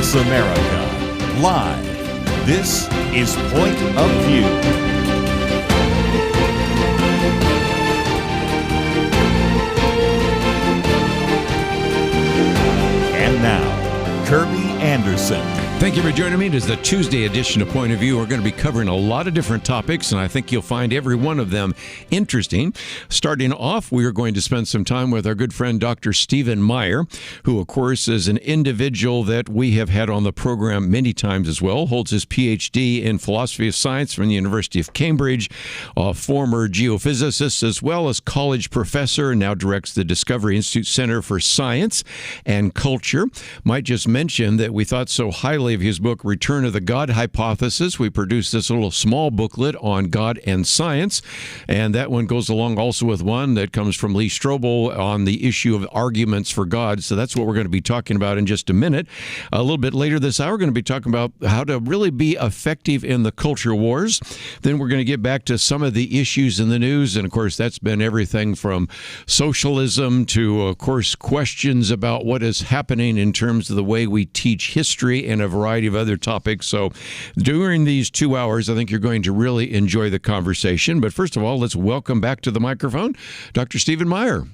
Voice America. Live. This is Point of View. And now, Kerby Anderson. Thank you for joining me. It is the Tuesday edition of Point of View. We're going to be covering a lot of different topics, and I think you'll find every one of them interesting. Starting off, we are going to spend some time with our good friend, Dr. Stephen Meyer, who, of course, is an individual that we have had on the program many times as well, holds his Ph.D. in philosophy of science from the University of Cambridge, a former geophysicist as well as college professor, and now directs the Discovery Institute Center for Science and Culture. Might just mention that we thought so highly of his book, Return of the God Hypothesis. We produced this little small booklet on God and science, and that one goes along also with one that comes from Lee Strobel on the issue of arguments for God. So that's what we're going to be talking about in just a minute. A little bit later this hour, we're going to be talking about how to really be effective in the culture wars. Then we're going to get back to some of the issues in the news, and of course that's been everything from socialism to, of course, questions about what is happening in terms of the way we teach history and a variety of other topics. So during these 2 hours, I think you're going to really enjoy the conversation. But first of all, let's welcome back to the microphone Dr. Stephen Meyer.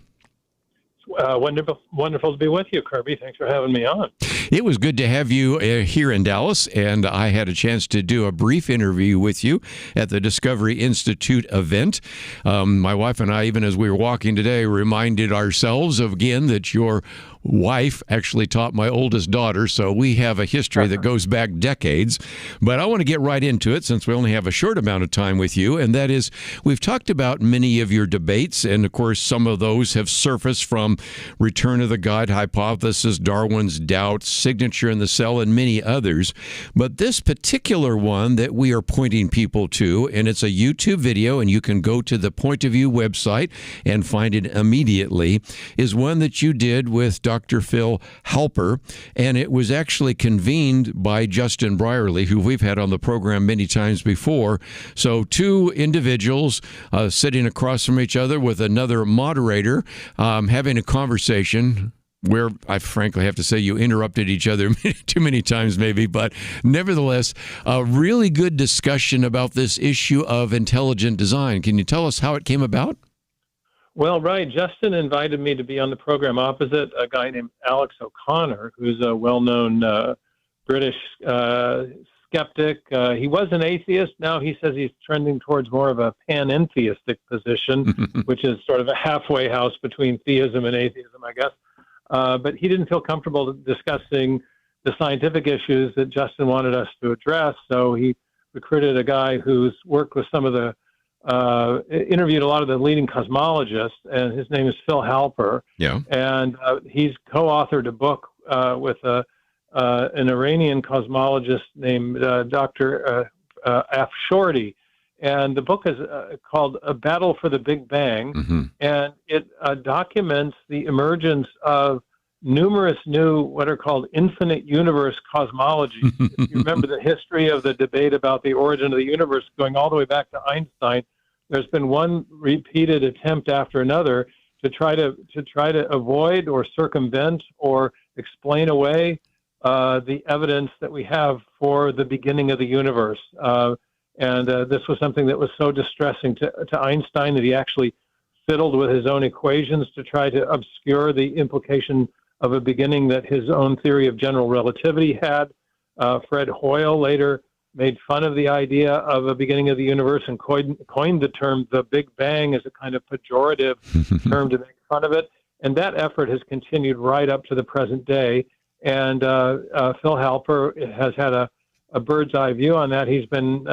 Wonderful to be with you, Kerby. Thanks for having me on. It was good to have you here in Dallas, and I had a chance to do a brief interview with you at the Discovery Institute event. My wife and I, even as we were walking today, reminded ourselves of, again, that your wife actually taught my oldest daughter, so we have a history that goes back decades. But I want to get right into it since we only have a short amount of time with you, and that is, we've talked about many of your debates, and of course some of those have surfaced from Return of the God Hypothesis, Darwin's Doubt, Signature in the Cell, and many others. But this particular one that we are pointing people to, and it's a YouTube video, and you can go to the Point of View website and find it immediately, is one that you did with Dr. Phil Halper, and it was actually convened by Justin Brierley, who we've had on the program many times before. So two individuals sitting across from each other with another moderator having a conversation where I frankly have to say you interrupted each other too many times maybe, but nevertheless, a really good discussion about this issue of intelligent design. Can you tell us how it came about? Well, right. Justin invited me to be on the program opposite a guy named Alex O'Connor, who's a well-known British skeptic. He was an atheist. Now he says he's trending towards more of a panentheistic position, which is sort of a halfway house between theism and atheism, I guess. But he didn't feel comfortable discussing the scientific issues that Justin wanted us to address, so he recruited a guy who's worked with some of the interviewed a lot of the leading cosmologists, and his name is Phil Halper. Yeah. And he's co-authored a book with an Iranian cosmologist named Dr. Afshorty. And the book is called A Battle for the Big Bang, and it documents the emergence of numerous new, what are called infinite universe cosmologies. If you remember the history of the debate about the origin of the universe going all the way back to Einstein, there's been one repeated attempt after another to try to avoid or circumvent or explain away the evidence that we have for the beginning of the universe. And this was something that was so distressing to Einstein that he actually fiddled with his own equations to try to obscure the implication of a beginning that his own theory of general relativity had. Fred Hoyle later made fun of the idea of a beginning of the universe and coined the term the Big Bang as a kind of pejorative term to make fun of it. And that effort has continued right up to the present day. And Phil Halper has had a bird's eye view on that. He's been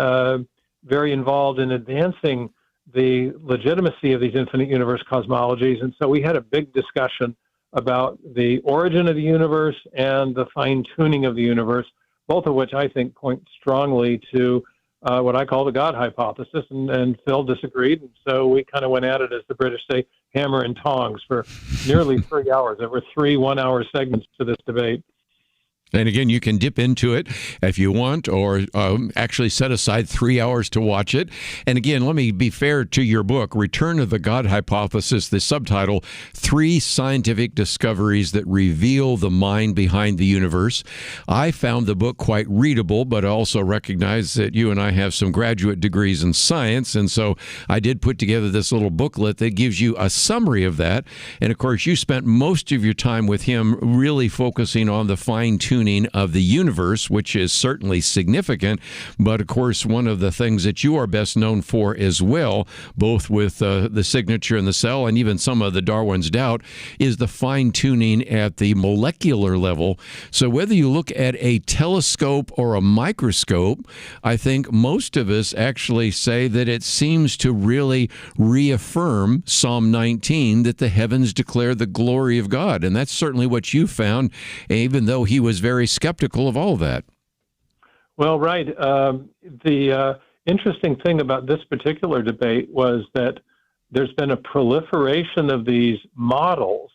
very involved in advancing the legitimacy of these infinite universe cosmologies. And so we had a big discussion about the origin of the universe and the fine-tuning of the universe, both of which I think point strongly to what I call the God hypothesis, and Phil disagreed. And so we kind of went at it, as the British say, hammer and tongs for nearly 3 hours. There were 3 one-hour segments to this debate. And again, you can dip into it if you want, or actually set aside 3 hours to watch it. And again, let me be fair to your book, Return of the God Hypothesis, the subtitle, 3 Scientific Discoveries That Reveal the Mind Behind the Universe. I found the book quite readable, but I also recognize that you and I have some graduate degrees in science. And so I did put together this little booklet that gives you a summary of that. And of course, you spent most of your time with him really focusing on the fine-tuning of the universe, which is certainly significant. But of course, one of the things that you are best known for as well, both with the signature in the cell and even some of the Darwin's doubt, is the fine-tuning at the molecular level. So whether you look at a telescope or a microscope, I think most of us actually say that it seems to really reaffirm Psalm 19, that the heavens declare the glory of God. And that's certainly what you found, even though he was very skeptical of all that. Well, right. The interesting thing about this particular debate was that there's been a proliferation of these models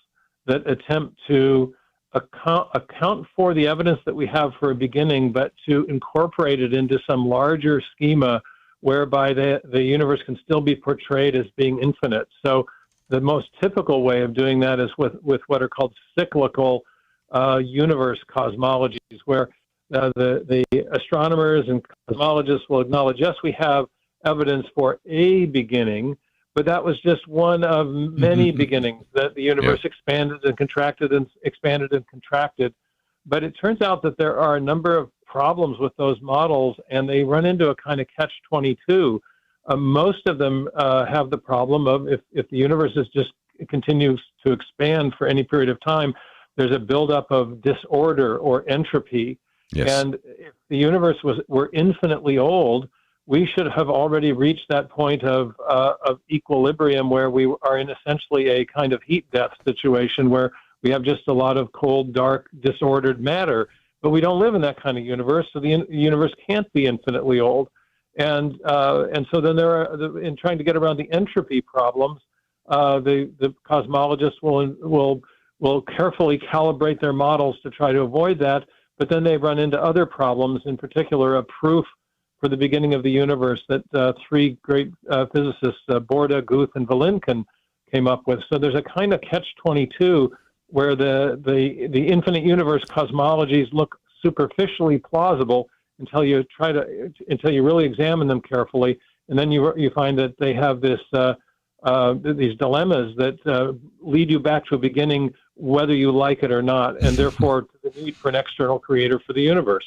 that attempt to account for the evidence that we have for a beginning, but to incorporate it into some larger schema whereby the universe can still be portrayed as being infinite. So the most typical way of doing that is with what are called cyclical universe cosmologies, where the astronomers and cosmologists will acknowledge, yes, we have evidence for a beginning, but that was just one of many beginnings, that the universe expanded and contracted and expanded and contracted. But it turns out that there are a number of problems with those models, and they run into a kind of catch-22. Most of them have the problem of if the universe continues to expand for any period of time, there's a buildup of disorder or entropy. Yes. And if the universe were infinitely old, we should have already reached that point of equilibrium where we are in essentially a kind of heat death situation where we have just a lot of cold, dark, disordered matter. But we don't live in that kind of universe, so the universe can't be infinitely old. And so then in trying to get around the entropy problems, the cosmologists will carefully calibrate their models to try to avoid that. But then they run into other problems, in particular a proof for the beginning of the universe that 3 great physicists, Borda, Guth, and Vilenkin, came up with. So there's a kind of catch-22 where the infinite universe cosmologies look superficially plausible until you really examine them carefully, and then you find that they have these dilemmas that lead you back to a beginning, whether you like it or not, and therefore to the need for an external creator for the universe.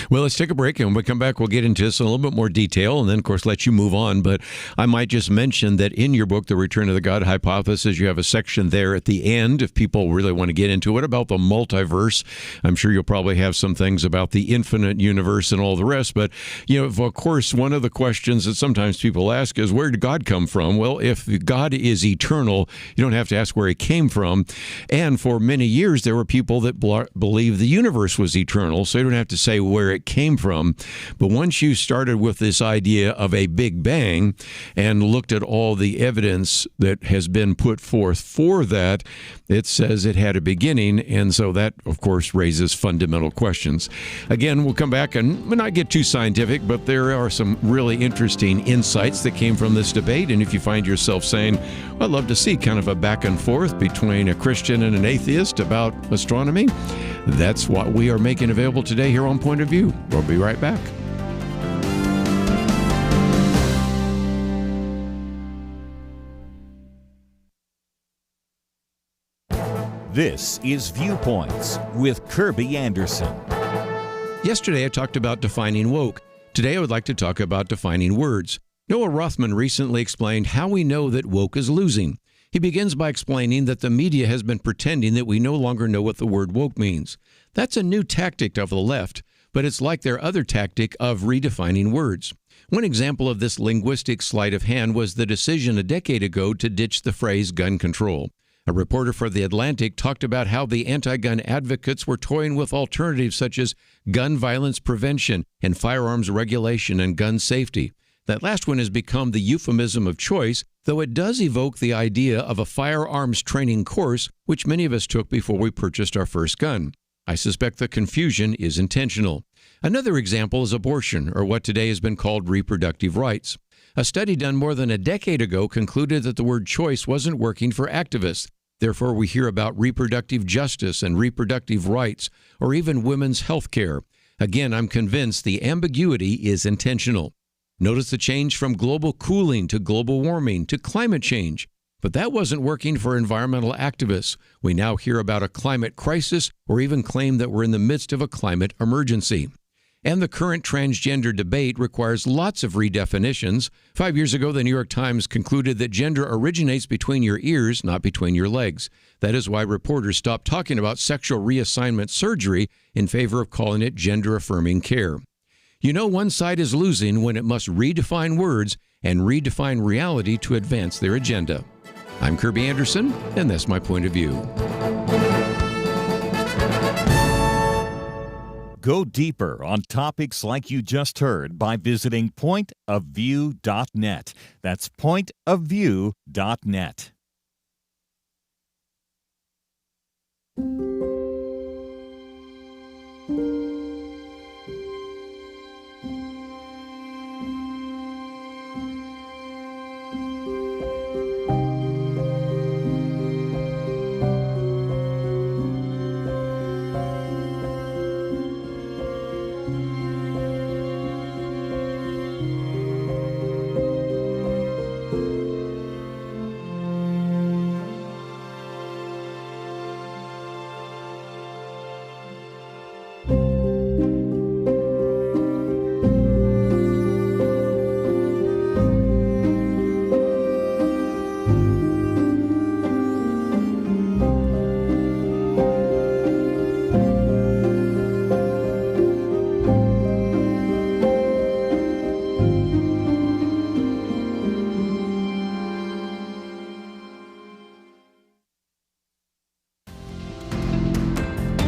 Well, let's take a break, and when we come back, we'll get into this in a little bit more detail, and then, of course, let you move on. But I might just mention that in your book, The Return of the God Hypothesis, you have a section there at the end, if people really want to get into it, about the multiverse. I'm sure you'll probably have some things about the infinite universe and all the rest. But, of course, one of the questions that sometimes people ask is, where did God come from? Well, if God is eternal, you don't have to ask where he came from. And for many years, there were people that believed the universe was eternal, so you don't have to say where it came from. But once you started with this idea of a Big Bang and looked at all the evidence that has been put forth for that, it says it had a beginning. And so that, of course, raises fundamental questions. Again, we'll come back and we'll not get too scientific, but there are some really interesting insights that came from this debate. And if you find yourself saying, I'd love to see kind of a back and forth between a Christian and an atheist about astronomy, that's what we are making available today here on Point of View. We'll be right back. This is Viewpoints with Kerby Anderson. Yesterday, I talked about defining woke. Today, I would like to talk about defining words. Noah Rothman recently explained how we know that woke is losing. He begins by explaining that the media has been pretending that we no longer know what the word woke means. That's a new tactic of the left, but it's like their other tactic of redefining words. One example of this linguistic sleight of hand was the decision a decade ago to ditch the phrase gun control. A reporter for The Atlantic talked about how the anti-gun advocates were toying with alternatives such as gun violence prevention and firearms regulation and gun safety. That last one has become the euphemism of choice, though it does evoke the idea of a firearms training course, which many of us took before we purchased our first gun. I suspect the confusion is intentional. Another example is abortion, or what today has been called reproductive rights. A study done more than a decade ago concluded that the word choice wasn't working for activists. Therefore, we hear about reproductive justice and reproductive rights, or even women's health care. Again, I'm convinced the ambiguity is intentional. Notice the change from global cooling to global warming to climate change. But that wasn't working for environmental activists. We now hear about a climate crisis or even claim that we're in the midst of a climate emergency. And the current transgender debate requires lots of redefinitions. 5 years ago, the New York Times concluded that gender originates between your ears, not between your legs. That is why reporters stopped talking about sexual reassignment surgery in favor of calling it gender-affirming care. You know, one side is losing when it must redefine words and redefine reality to advance their agenda. I'm Kerby Anderson, and that's my point of view. Go deeper on topics like you just heard by visiting pointofview.net. That's pointofview.net.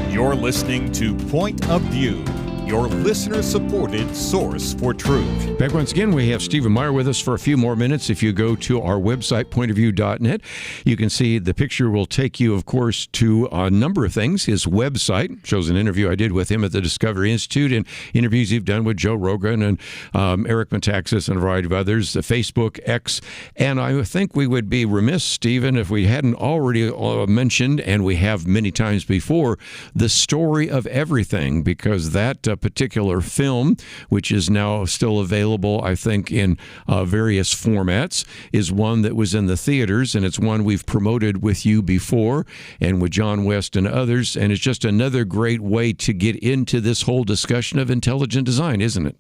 You're listening to Point of View, your listener-supported source for truth. Back once again, we have Stephen Meyer with us for a few more minutes. If you go to our website, pointofview.net, you can see the picture will take you, of course, to a number of things. His website shows an interview I did with him at the Discovery Institute and interviews he's done with Joe Rogan and Eric Metaxas and a variety of others, Facebook, X. And I think we would be remiss, Stephen, if we hadn't already mentioned, and we have many times before, the story of everything, because that particular film, which is now still available, I think, in various formats, is one that was in the theaters, and it's one we've promoted with you before and with John West and others, and it's just another great way to get into this whole discussion of intelligent design, isn't it?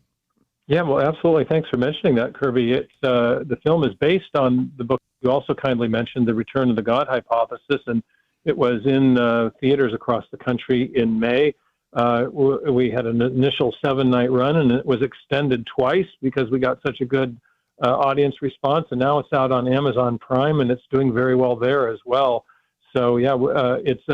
Yeah, well, absolutely. Thanks for mentioning that, Kerby. It's, the film is based on the book you also kindly mentioned, The Return of the God Hypothesis, and it was in theaters across the country in May. We had an initial 7-night run, and it was extended twice because we got such a good audience response. And now it's out on Amazon Prime, and it's doing very well there as well. So yeah, it's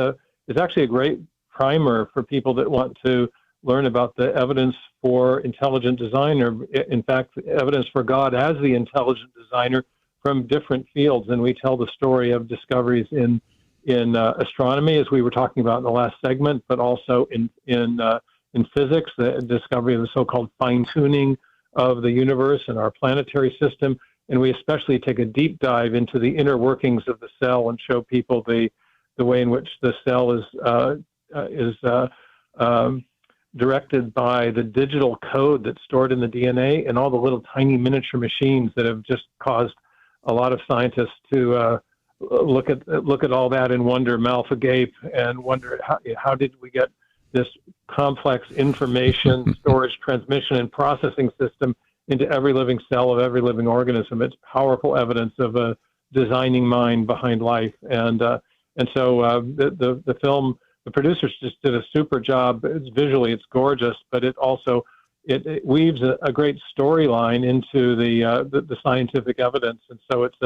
actually a great primer for people that want to learn about the evidence for intelligent design, or in fact, evidence for God as the intelligent designer from different fields. And we tell the story of discoveries in astronomy, as we were talking about in the last segment, but also in physics, the discovery of the so-called fine-tuning of the universe and our planetary system. And we especially take a deep dive into the inner workings of the cell and show people the way in which the cell is directed by the digital code that's stored in the DNA and all the little tiny miniature machines that have just caused a lot of scientists to look at all that and wonder, mouth agape, and wonder how did we get this complex information storage, transmission, and processing system into every living cell of every living organism. It's powerful evidence of a designing mind behind life, and so the film, the producers just did a super job. It's visually, it's gorgeous, but it also it weaves a great storyline into the scientific evidence, and so it's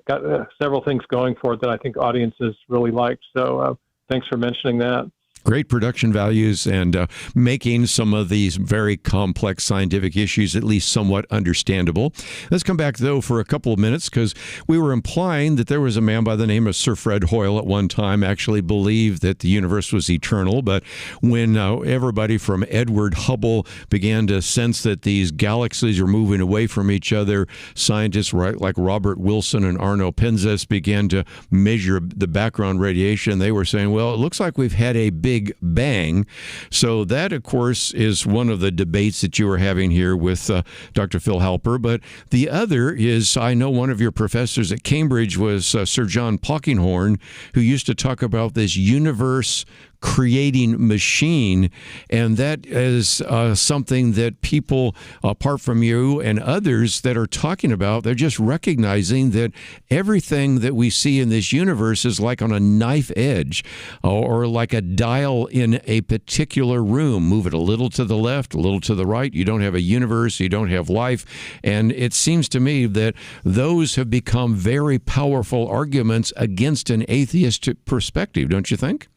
got several things going for it that I think audiences really liked. So thanks for mentioning that. Great production values and making some of these very complex scientific issues at least somewhat understandable. Let's come back, though, for a couple of minutes, because we were implying that there was a man by the name of Sir Fred Hoyle at one time actually believed that the universe was eternal. But when everybody from Edward Hubble began to sense that these galaxies are moving away from each other, scientists like Robert Wilson and Arno Penzias began to measure the background radiation. They were saying, well, it looks like we've had a Big Bang. So that, of course, is one of the debates that you were having here with Dr. Phil Halper. But the other is, I know one of your professors at Cambridge was Sir John Polkinghorne, who used to talk about this universe creating machine, and that is something that people, apart from you and others that are talking about, they're just recognizing that everything that we see in this universe is like on a knife edge, or like a dial in a particular room. Move it a little to the left, a little to the right. You don't have a universe, you don't have life. And it seems to me that those have become very powerful arguments against an atheist perspective, don't you think?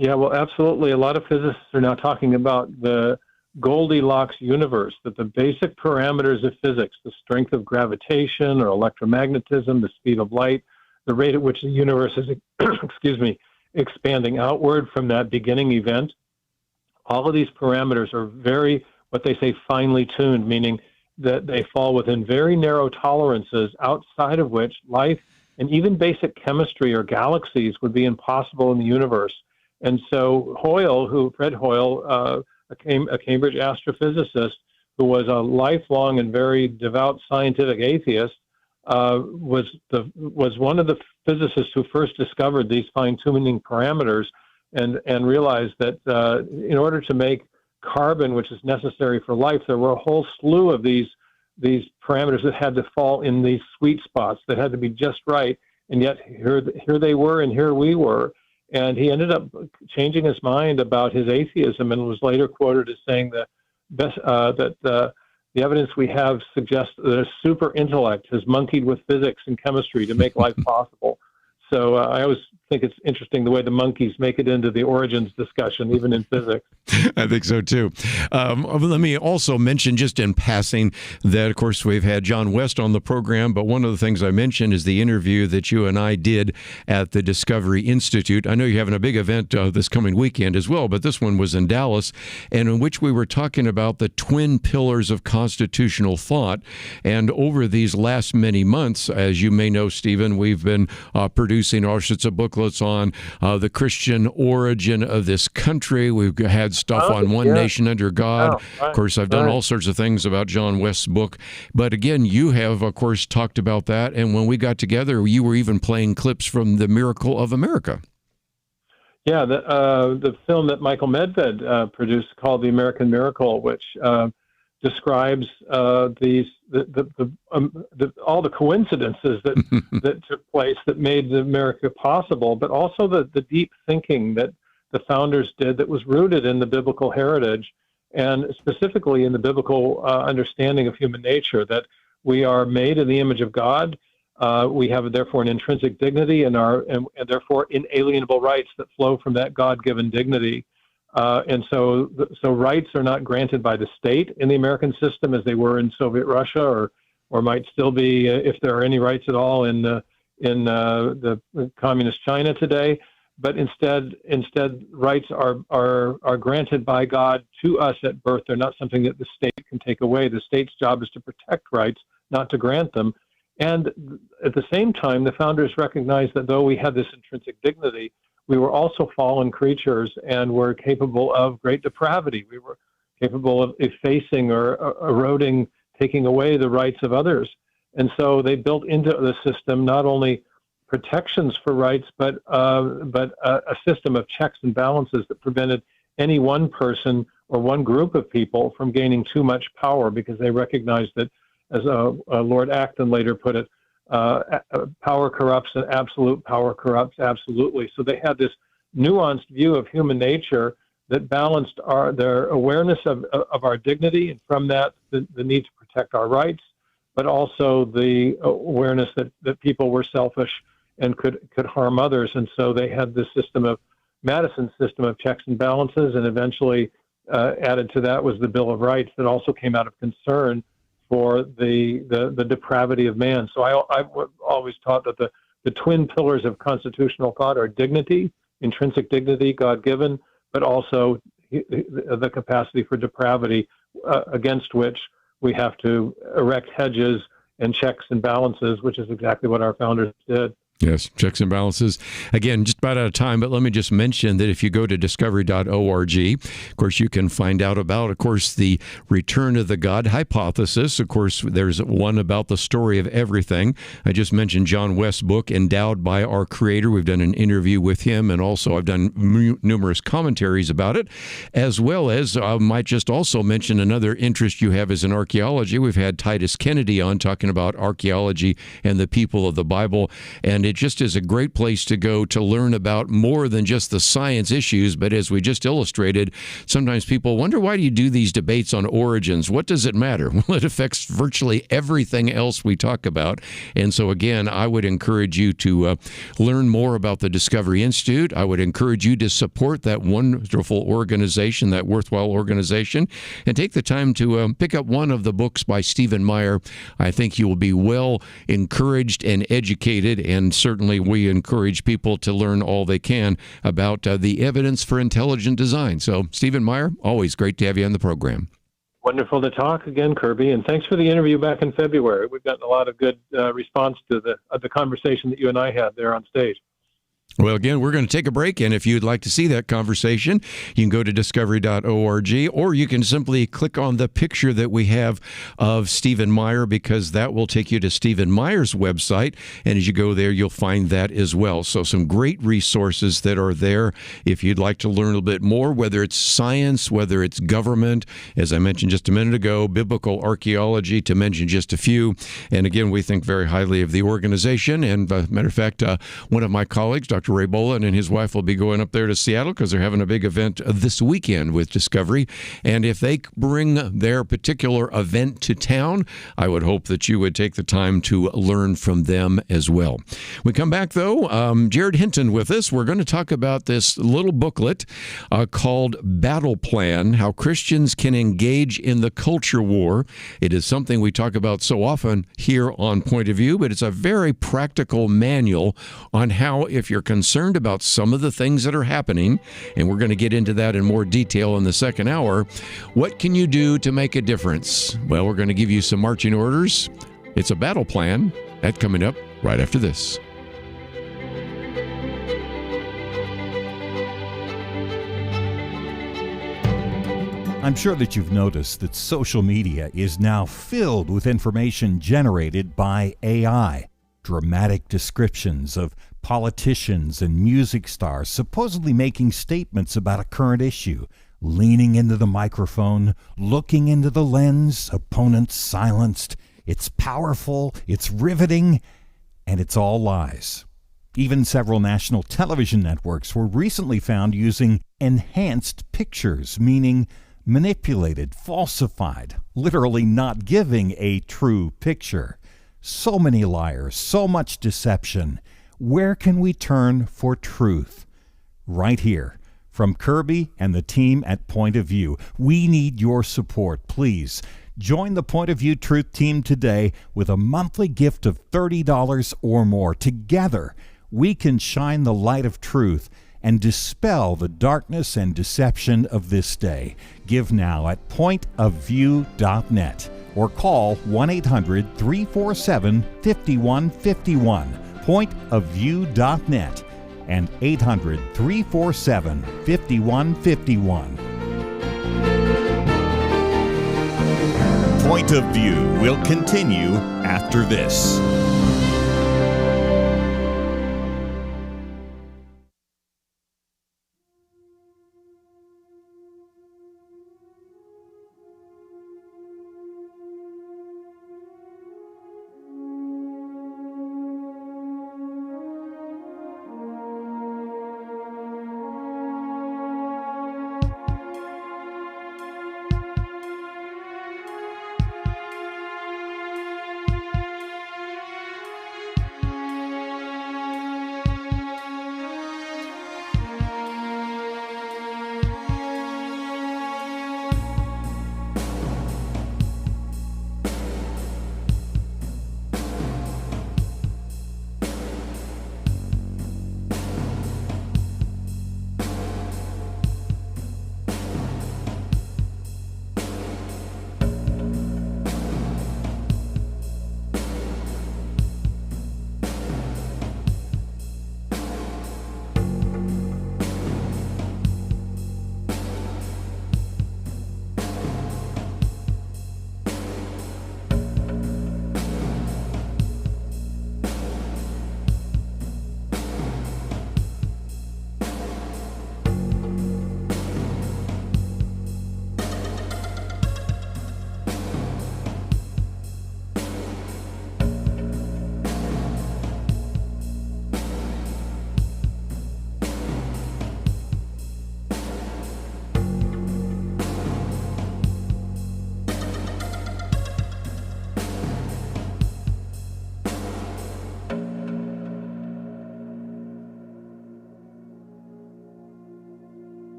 Yeah, well, absolutely. A lot of physicists are now talking about the Goldilocks universe, that the basic parameters of physics, the strength of gravitation or electromagnetism, the speed of light, the rate at which the universe is, expanding outward from that beginning event, all of these parameters are very, what they say, finely tuned, meaning that they fall within very narrow tolerances outside of which life and even basic chemistry or galaxies would be impossible in the universe. And so Fred Hoyle, a Cambridge astrophysicist who was a lifelong and very devout scientific atheist, was one of the physicists who first discovered these fine-tuning parameters and realized that in order to make carbon, which is necessary for life, there were a whole slew of these parameters that had to fall in these sweet spots that had to be just right. And yet here they were, and here we were. And he ended up changing his mind about his atheism and was later quoted as saying that the evidence we have suggests that a super intellect has monkeyed with physics and chemistry to make life possible. So I always think it's interesting the way the monkeys make it into the origins discussion, even in physics. I think so, too. Let me also mention, just in passing, that, of course, we've had John West on the program, but one of the things I mentioned is the interview that you and I did at the Discovery Institute. I know you're having a big event this coming weekend as well, but this one was in Dallas, and in which we were talking about the twin pillars of constitutional thought. And over these last many months, as you may know, Stephen, we've been producing all sorts of booklets on the Christian origin of this country. We've had stuff on One Nation Under God. Of course, I've done all sorts of things about John West's book. But again, you have, of course, talked about that. And when we got together, you were even playing clips from The Miracle of America. Yeah, the film that Michael Medved produced called The American Miracle, which describes all the coincidences that that took place that made America possible, but also the deep thinking that the founders did that was rooted in the biblical heritage, and specifically in the biblical understanding of human nature, that we are made in the image of God. We have, therefore, an intrinsic dignity and therefore inalienable rights that flow from that God-given dignity. And so rights are not granted by the state in the American system as they were in Soviet Russia, or might still be, if there are any rights at all, in the communist China today. But instead rights are granted by God to us at birth. They're not something that the state can take away. The state's job is to protect rights, not to grant them. And at the same time, the founders recognized that though we had this intrinsic dignity, we were also fallen creatures and were capable of great depravity. We were capable of effacing or eroding, taking away the rights of others. And so they built into the system not only protections for rights, but a system of checks and balances that prevented any one person or one group of people from gaining too much power, because they recognized that, as Lord Acton later put it, power corrupts and absolute power corrupts absolutely. So they had this nuanced view of human nature that balanced their awareness of our dignity, and from that the need to protect our rights, but also the awareness that people were selfish and could harm others. And so they had this system of Madison's system of checks and balances, and eventually added to that was the Bill of Rights that also came out of concern for the depravity of man. So I've always taught that the twin pillars of constitutional thought are dignity, intrinsic dignity, God-given, but also the capacity for depravity, against which we have to erect hedges and checks and balances, which is exactly what our founders did. Yes, checks and balances. Again, just about out of time, but let me just mention that if you go to discovery.org, of course, you can find out about, of course, the return of the God hypothesis. Of course, there's one about the story of everything. I just mentioned John West's book, Endowed by Our Creator. We've done an interview with him, and also I've done numerous commentaries about it, as well as I might just also mention another interest you have is in archaeology. We've had Titus Kennedy on talking about archaeology and the people of the Bible, and it just is a great place to go to learn about more than just the science issues. But as we just illustrated, sometimes people wonder, why do you do these debates on origins? What does it matter? Well, it affects virtually everything else we talk about. And so, again, I would encourage you to learn more about the Discovery Institute. I would encourage you to support that wonderful organization, that worthwhile organization, and take the time to pick up one of the books by Stephen Meyer. I think you will be well encouraged and educated, and certainly we encourage people to learn all they can about the evidence for intelligent design. So, Stephen Meyer, always great to have you on the program. Wonderful to talk again, Kerby, and thanks for the interview back in February. We've gotten a lot of good response to the conversation that you and I had there on stage. Well, again, we're going to take a break, and if you'd like to see that conversation, you can go to discovery.org, or you can simply click on the picture that we have of Stephen Meyer, because that will take you to Stephen Meyer's website, and as you go there, you'll find that as well. So some great resources that are there if you'd like to learn a little bit more, whether it's science, whether it's government, as I mentioned just a minute ago, biblical archaeology, to mention just a few. And again, we think very highly of the organization, and matter of fact, one of my colleagues, Dr. Ray Boland, and his wife will be going up there to Seattle because they're having a big event this weekend with Discovery. And if they bring their particular event to town, I would hope that you would take the time to learn from them as well. We come back, though, Jarod Hinton with us. We're going to talk about this little booklet called Battle Plan, How Christians Can Engage in the Culture War. It is something we talk about so often here on Point of View, but it's a very practical manual on how, if you're concerned about some of the things that are happening, and we're going to get into that in more detail in the second hour, what can you do to make a difference? Well, we're going to give you some marching orders. It's a battle plan. That's coming up right after this. I'm sure that you've noticed that social media is now filled with information generated by AI. Dramatic descriptions of politicians and music stars supposedly making statements about a current issue, leaning into the microphone, looking into the lens, opponents silenced. It's powerful, it's riveting, and it's all lies. Even several national television networks were recently found using enhanced pictures, meaning manipulated, falsified, literally not giving a true picture. So many liars, so much deception. Where can we turn for truth? Right here. From Kerby and the team at Point of View, we need your support. Please join the Point of View Truth Team today with a monthly gift of $30 or more. Together, we can shine the light of truth and dispel the darkness and deception of this day. Give now at pointofview.net or call 1-800-347-5151. Pointofview.net and 800-347-5151. Point of View will continue after this.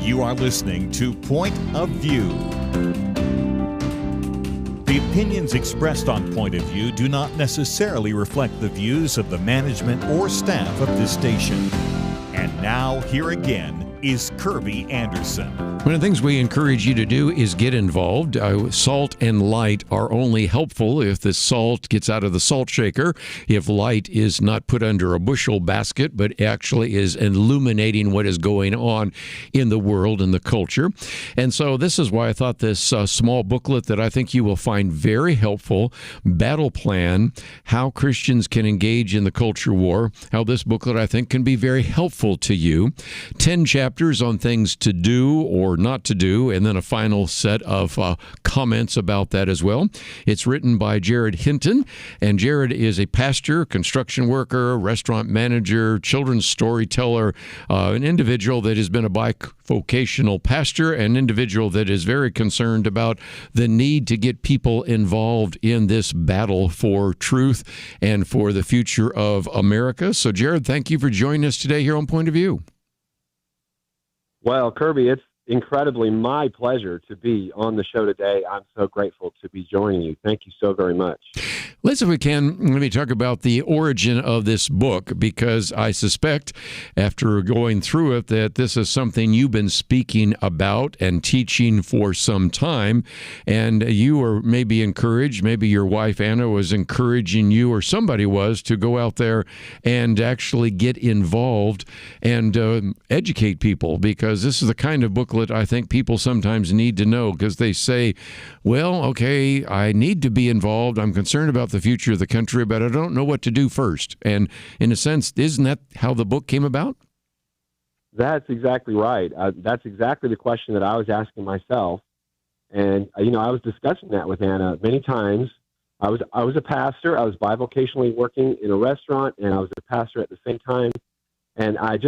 You are listening to Point of View. The opinions expressed on Point of View do not necessarily reflect the views of the management or staff of this station. And now, here again, is Kerby Anderson. One of the things we encourage you to do is get involved. Salt and light are only helpful if the salt gets out of the salt shaker, if light is not put under a bushel basket, but actually is illuminating what is going on in the world and the culture. And so this is why I thought this small booklet that I think you will find very helpful, Battle Plan, How Christians Can Engage in the Culture War, how this booklet I think can be very helpful to you. 10 chapters on things to do or not to do, and then a final set of comments about that as well. It's written by Jarod Hinton, and Jarod is a pastor, construction worker, restaurant manager, children's storyteller, an individual that has been a bivocational pastor, an individual that is very concerned about the need to get people involved in this battle for truth and for the future of America. So, Jarod, thank you for joining us today here on Point of View. Well, Kerby, it's incredibly my pleasure to be on the show today. I'm so grateful to be joining you. Thank you so very much. Let's, if we can, let me talk about the origin of this book, because I suspect after going through it that this is something you've been speaking about and teaching for some time, and you were maybe encouraged, maybe your wife Anna was encouraging you, or somebody was, to go out there and actually get involved and educate people, because this is the kind of booklet I think people sometimes need to know, because they say, well, okay, I need to be involved. I'm concerned about the future of the country, but I don't know what to do first. And in a sense, isn't that how the book came about? That's exactly right. That's exactly the question that I was asking myself. And, I was discussing that with Anna many times. I was a pastor. I was bivocationally working in a restaurant, and I was a pastor at the same time. And I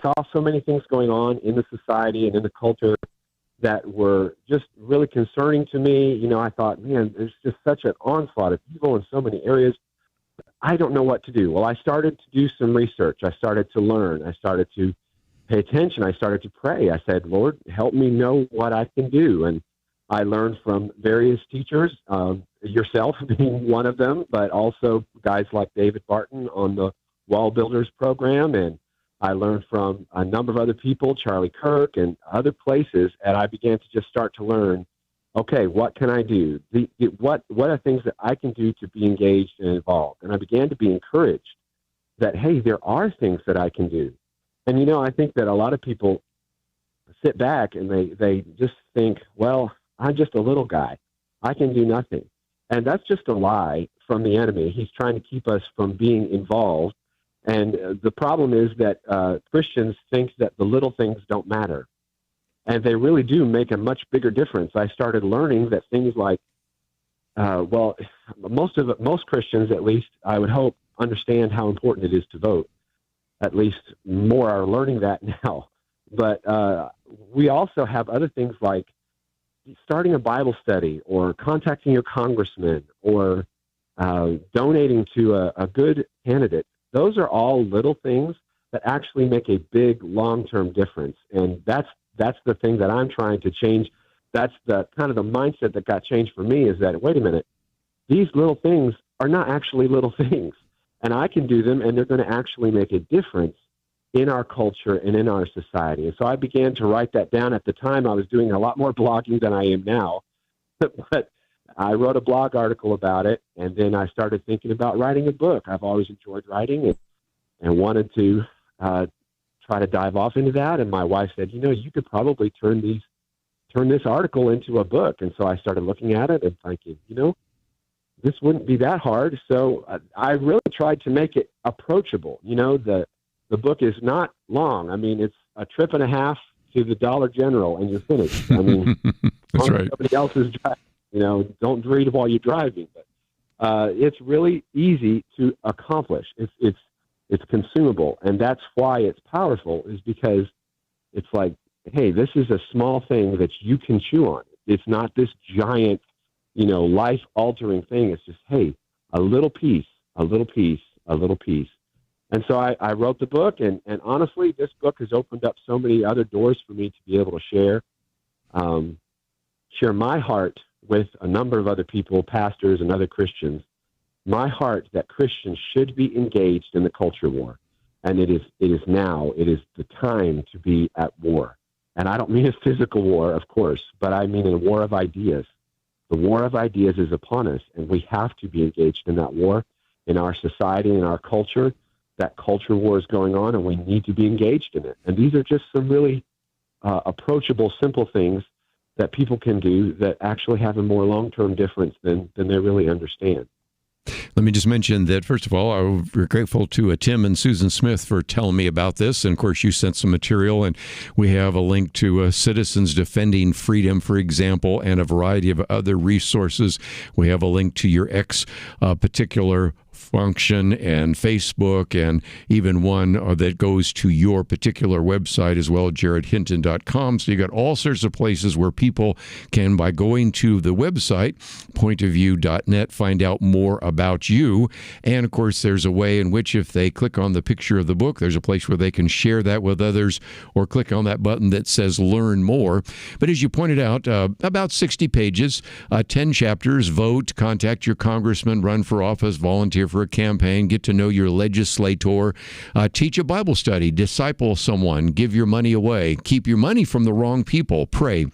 saw so many things going on in the society and in the culture that were just really concerning to me. I thought, man, there's just such an onslaught of evil in so many areas. I don't know what to do. Well, I started to do some research. I started to learn. I started to pay attention. I started to pray. I said, Lord, help me know what I can do. And I learned from various teachers, yourself being one of them, but also guys like David Barton on the Wall Builders program, and I learned from a number of other people, Charlie Kirk and other places, and I began to just start to learn, okay, what can I do? What are things that I can do to be engaged and involved? And I began to be encouraged that, hey, there are things that I can do. And, I think that a lot of people sit back and they just think, well, I'm just a little guy. I can do nothing. And that's just a lie from the enemy. He's trying to keep us from being involved. And the problem is that Christians think that the little things don't matter. And they really do make a much bigger difference. I started learning that things like, most Christians, at least, I would hope, understand how important it is to vote. At least more are learning that now. But we also have other things like starting a Bible study, or contacting your congressman, or donating to a good candidate. Those are all little things that actually make a big long-term difference. And that's the thing that I'm trying to change. That's the kind of the mindset that got changed for me, is that, wait a minute, these little things are not actually little things. And I can do them, and they're going to actually make a difference in our culture and in our society. And so I began to write that down. At the time, I was doing a lot more blogging than I am now. But I wrote a blog article about it, and then I started thinking about writing a book. I've always enjoyed writing and wanted to try to dive off into that. And my wife said, you could probably turn this article into a book. And so I started looking at it and thinking, this wouldn't be that hard. So I really tried to make it approachable. The book is not long. I mean, it's a trip and a half to the Dollar General, and you're finished. I mean, that's right. Somebody else's drive. Don't read while you're driving, but it's really easy to accomplish. It's consumable, and that's why it's powerful, is because it's like, hey, this is a small thing that you can chew on. It's not this giant, life-altering thing. It's just, hey, a little piece, a little piece, a little piece. And so I wrote the book, and honestly, this book has opened up so many other doors for me to be able to share my heart with a number of other people, pastors and other Christians, my heart that Christians should be engaged in the culture war. And it is now, it is the time to be at war. And I don't mean a physical war, of course, but I mean a war of ideas. The war of ideas is upon us, and we have to be engaged in that war in our society, in our culture. That culture war is going on, and we need to be engaged in it. And these are just some really approachable, simple things that people can do that actually have a more long-term difference than they really understand. Let me just mention that, first of all, we're grateful to Tim and Susan Smith for telling me about this. And, of course, you sent some material, and we have a link to Citizens Defending Freedom, for example, and a variety of other resources. We have a link to your particular function and Facebook, and even one that goes to your particular website as well, jarodhinton.com. So you got all sorts of places where people can, by going to the website, pointofview.net, find out more about you. And, of course, there's a way in which if they click on the picture of the book, there's a place where they can share that with others or click on that button that says Learn More. But as you pointed out, about 60 pages, 10 chapters, vote, contact your congressman, run for office, volunteer for a campaign, get to know your legislator, teach a Bible study, disciple someone, give your money away, keep your money from the wrong people, pray.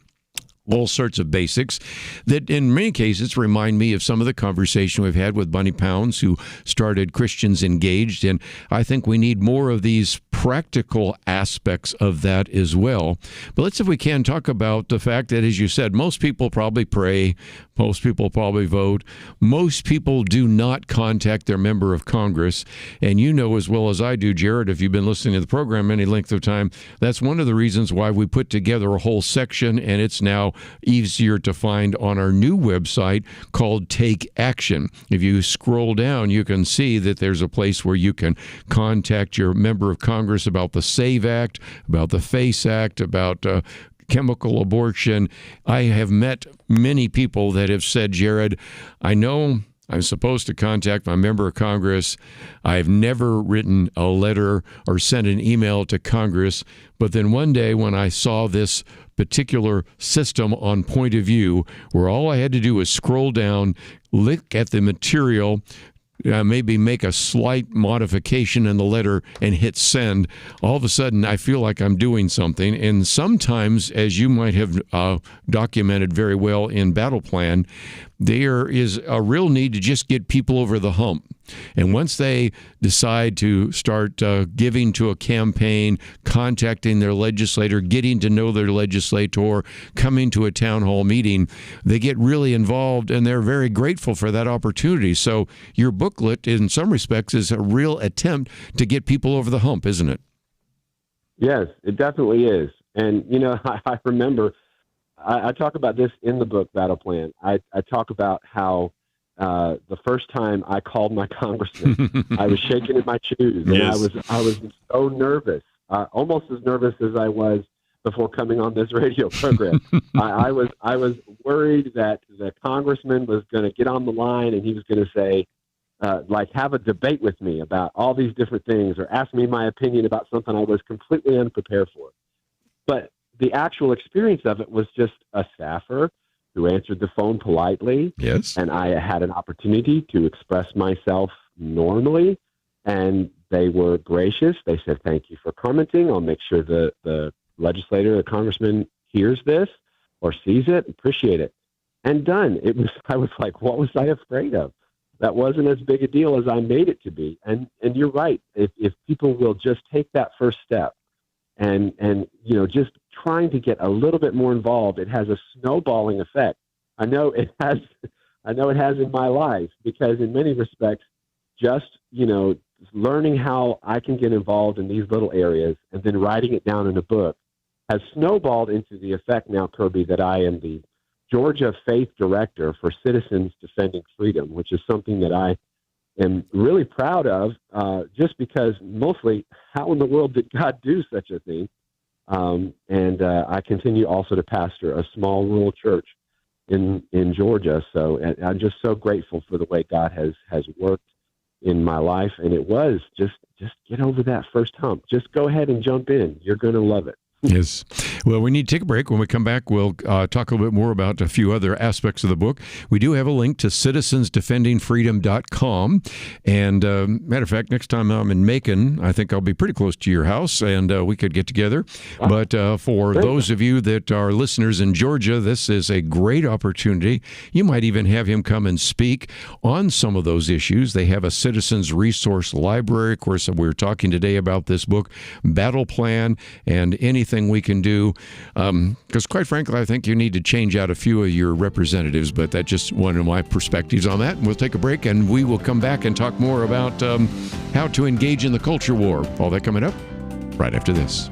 All sorts of basics that in many cases remind me of some of the conversation we've had with Bunny Pounds, who started Christians Engaged. And I think we need more of these practical aspects of that as well. But let's, if we can, talk about the fact that, as you said, most people probably pray, most people probably vote, most people do not contact their member of Congress. And you know as well as I do, Jarod, if you've been listening to the program any length of time, that's one of the reasons why we put together a whole section, and it's now easier to find on our new website called Take Action. If you scroll down, you can see that there's a place where you can contact your member of Congress about the SAVE Act, about the FACE Act, about chemical abortion. I have met many people that have said, Jarod, I know I'm supposed to contact my member of Congress. I've never written a letter or sent an email to Congress. But then one day when I saw this particular system on Point of View, where all I had to do was scroll down, look at the material, maybe make a slight modification in the letter and hit send, all of a sudden I feel like I'm doing something. And sometimes, as you might have documented very well in Battle Plan, there is a real need to just get people over the hump. And once they decide to start giving to a campaign, contacting their legislator, getting to know their legislator, coming to a town hall meeting, they get really involved, and they're very grateful for that opportunity. So your booklet, in some respects, is a real attempt to get people over the hump, isn't it? Yes, it definitely is. And, you know, I remember, I talk about this in the book, Battle Plan. I talk about how the first time I called my congressman, I was shaking in my shoes, and Yes. I was so nervous, almost as nervous as I was before coming on this radio program. I was worried that the congressman was going to get on the line and he was going to say, have a debate with me about all these different things, or ask me my opinion about something I was completely unprepared for. But the actual experience of it was just a staffer who answered the phone politely. Yes. And I had an opportunity to express myself normally, and they were gracious. They said, thank you for commenting. I'll make sure the legislator, the congressman hears this or sees it. Appreciate it. And done. I was like, what was I afraid of? That wasn't as big a deal as I made it to be. And you're right. If people will just take that first step and just trying to get a little bit more involved, it has a snowballing effect. I know it has in my life, because in many respects, just, learning how I can get involved in these little areas and then writing it down in a book has snowballed into the effect now, Kerby, that I am the Georgia Faith Director for Citizens Defending Freedom, which is something that I am really proud of, just because mostly, how in the world did God do such a thing? And I continue also to pastor a small rural church in Georgia. So I'm just so grateful for the way God has worked in my life, and it was just get over that first hump. Just go ahead and jump in. You're going to love it. Yes. Well, we need to take a break. When we come back, we'll talk a little bit more about a few other aspects of the book. We do have a link to citizensdefendingfreedom.com. And matter of fact, next time I'm in Macon, I think I'll be pretty close to your house, and we could get together. Wow. But for those of you that are listeners in Georgia, this is a great opportunity. You might even have him come and speak on some of those issues. They have a citizens resource library. Of course, we're talking today about this book, Battle Plan, and anything we can do, because quite frankly, I think you need to change out a few of your representatives, but that's just one of my perspectives on that. And we'll take a break, and we will come back and talk more about how to engage in the culture war. All that coming up right after this.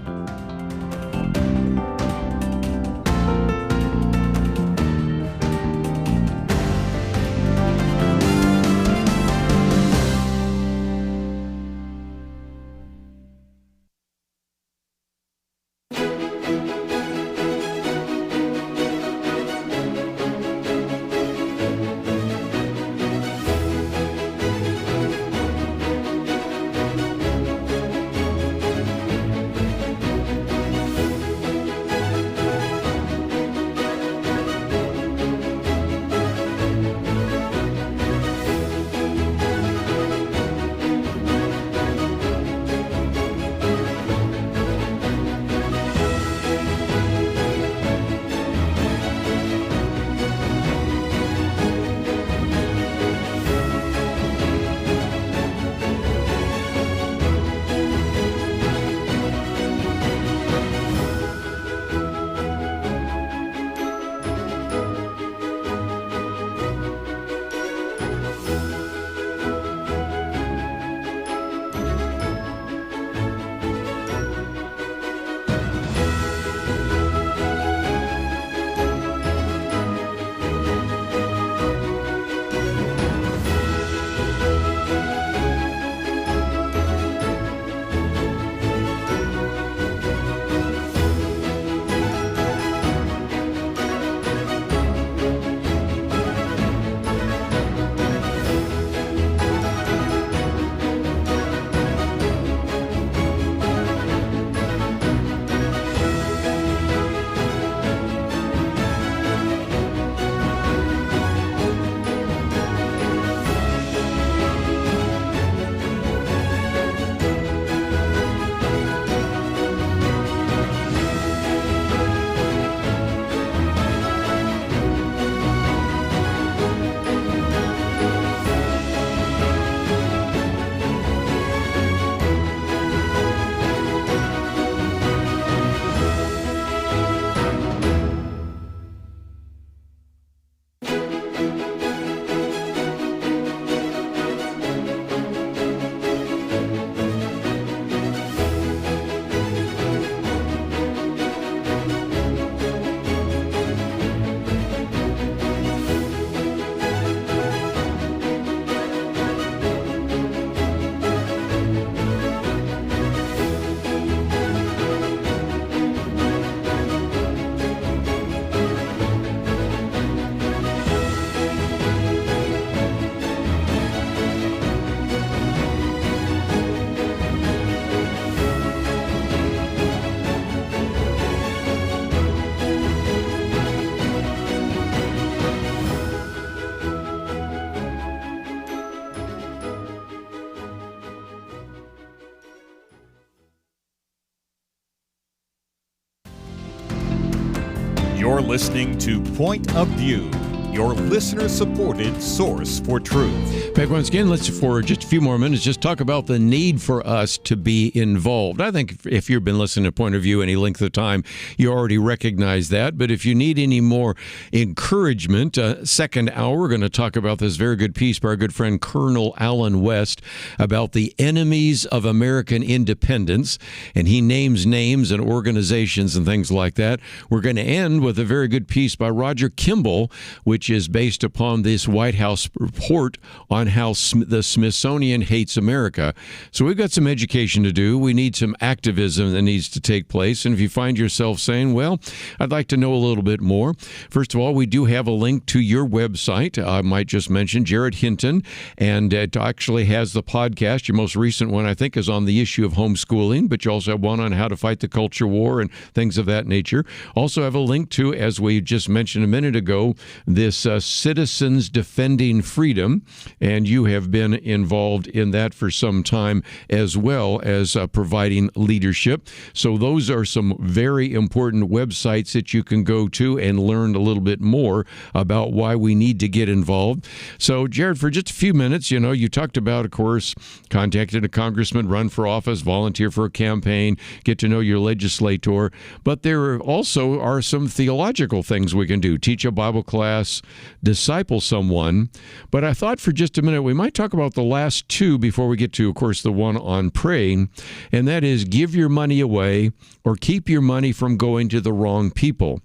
You're listening to Point of View, your listener-supported source for truth. Back once again, let's, for just a few more minutes, just talk about the need for us to be involved. I think if you've been listening to Point of View any length of time, you already recognize that. But if you need any more encouragement, second hour, we're going to talk about this very good piece by our good friend Colonel Allen West about the enemies of American independence. And he names names and organizations and things like that. We're going to end with a very good piece by Roger Kimball, which which is based upon this White House report on how the Smithsonian hates America. So we've got some education to do. We need some activism that needs to take place. And if you find yourself saying, well, I'd like to know a little bit more, first of all, we do have a link to your website. I might just mention Jarod Hinton, and it actually has the podcast. Your most recent one, I think, is on the issue of homeschooling, but you also have one on how to fight the culture war and things of that nature. Also have a link to, as we just mentioned a minute ago, this Citizens Defending Freedom, and you have been involved in that for some time, as well as providing leadership. So those are some very important websites that you can go to and learn a little bit more about why we need to get involved. So, Jarod, for just a few minutes, you talked about, of course, contacted a congressman, run for office, volunteer for a campaign, get to know your legislator, but there also are some theological things we can do. Teach a Bible class, disciple someone. But I thought for just a minute we might talk about the last two before we get to, of course, the one on praying, and that is give your money away or keep your money from going to the wrong people.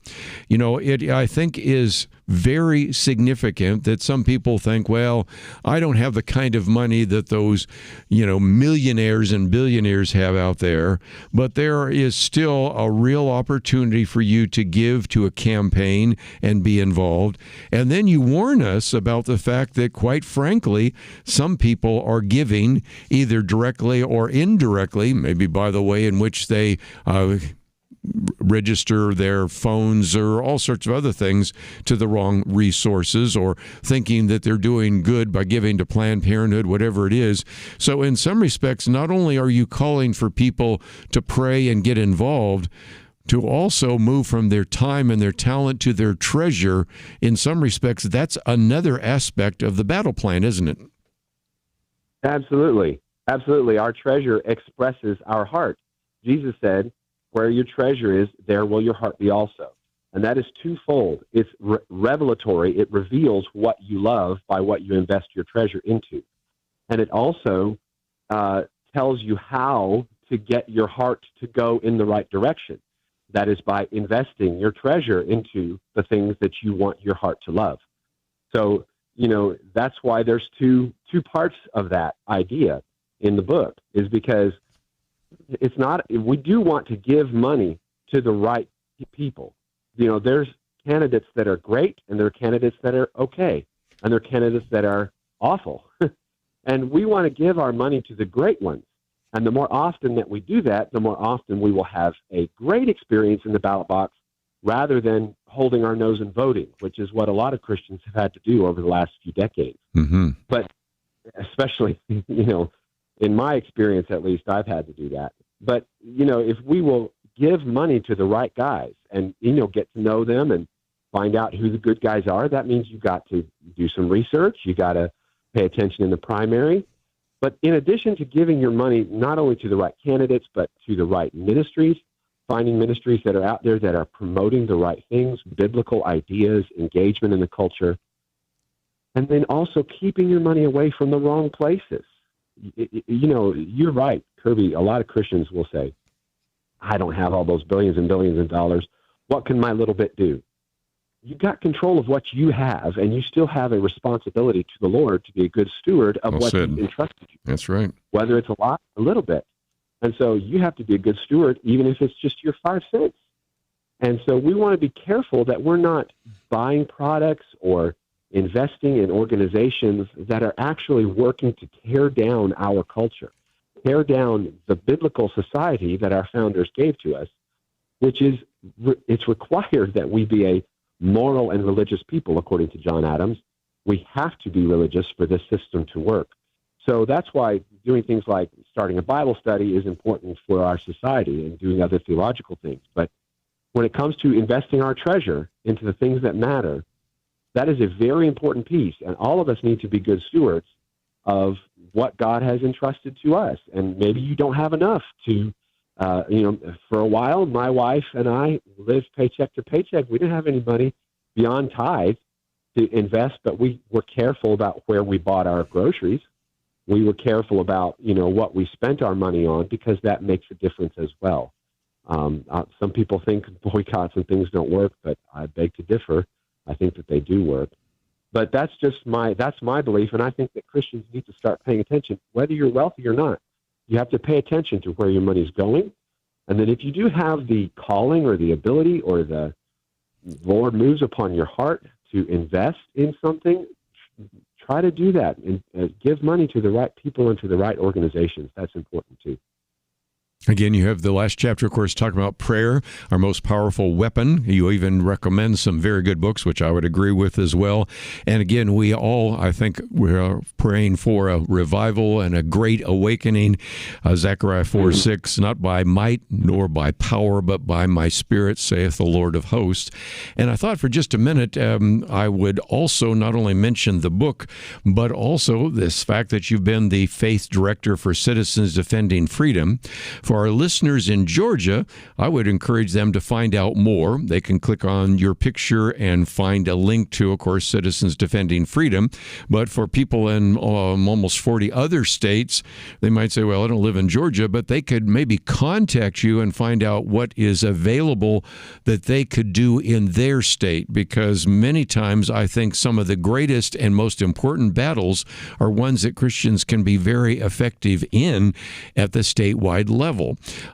It, I think, is very significant that some people think, well, I don't have the kind of money that those, millionaires and billionaires have out there, but there is still a real opportunity for you to give to a campaign and be involved. And then you warn us about the fact that, quite frankly, some people are giving either directly or indirectly, maybe by the way in which they register their phones or all sorts of other things to the wrong resources, or thinking that they're doing good by giving to Planned Parenthood, whatever it is. So in some respects, not only are you calling for people to pray and get involved, to also move from their time and their talent to their treasure, in some respects, that's another aspect of the battle plan, isn't it? Absolutely. Absolutely. Our treasure expresses our heart. Jesus said, where your treasure is, there will your heart be also. And that is twofold. It's revelatory. It reveals what you love by what you invest your treasure into. And it also tells you how to get your heart to go in the right direction. That is by investing your treasure into the things that you want your heart to love. So, that's why there's two parts of that idea in the book, is because it's not, we do want to give money to the right people. There's candidates that are great, and there are candidates that are okay, and there are candidates that are awful. And we want to give our money to the great ones. And the more often that we do that, the more often we will have a great experience in the ballot box, rather than holding our nose and voting, which is what a lot of Christians have had to do over the last few decades. Mm-hmm. But especially, in my experience, at least, I've had to do that. But, if we will give money to the right guys and, get to know them and find out who the good guys are, that means you've got to do some research. You got to pay attention in the primary. But in addition to giving your money not only to the right candidates, but to the right ministries, finding ministries that are out there that are promoting the right things, biblical ideas, engagement in the culture, and then also keeping your money away from the wrong places. You're right, Kerby. A lot of Christians will say, I don't have all those billions and billions of dollars. What can my little bit do? You've got control of what you have, and you still have a responsibility to the Lord to be a good steward of what He's entrusted you. That's right. Whether it's a lot, a little bit. And so you have to be a good steward, even if it's just your 5 cents. And so we want to be careful that we're not buying products or investing in organizations that are actually working to tear down our culture, tear down the biblical society that our founders gave to us, which is, it's required that we be a moral and religious people, according to John Adams. We have to be religious for this system to work. So that's why doing things like starting a Bible study is important for our society, and doing other theological things. But when it comes to investing our treasure into the things that matter, that is a very important piece, and all of us need to be good stewards of what God has entrusted to us. And maybe you don't have enough to, for a while, my wife and I lived paycheck to paycheck. We didn't have any money beyond tithe to invest, but we were careful about where we bought our groceries. We were careful about, what we spent our money on, because that makes a difference as well. Some people think boycotts and things don't work, but I beg to differ. I think that they do work. But that's my belief, and I think that Christians need to start paying attention, whether you're wealthy or not. You have to pay attention to where your money's going, and then if you do have the calling or the ability or the Lord moves upon your heart to invest in something, try to do that and give money to the right people and to the right organizations. That's important too. Again, you have the last chapter, of course, talking about prayer, our most powerful weapon. You even recommend some very good books, which I would agree with as well. And again, we all, I think, we're praying for a revival and a great awakening. Zechariah 4:6, not by might nor by power, but by my spirit, saith the Lord of hosts. And I thought for just a minute, I would also not only mention the book, but also this fact that you've been the faith director for Citizens Defending Freedom. For our listeners in Georgia, I would encourage them to find out more. They can click on your picture and find a link to, of course, Citizens Defending Freedom. But for people in almost 40 other states, they might say, well, I don't live in Georgia, but they could maybe contact you and find out what is available that they could do in their state. Because many times I think some of the greatest and most important battles are ones that Christians can be very effective in at the statewide level.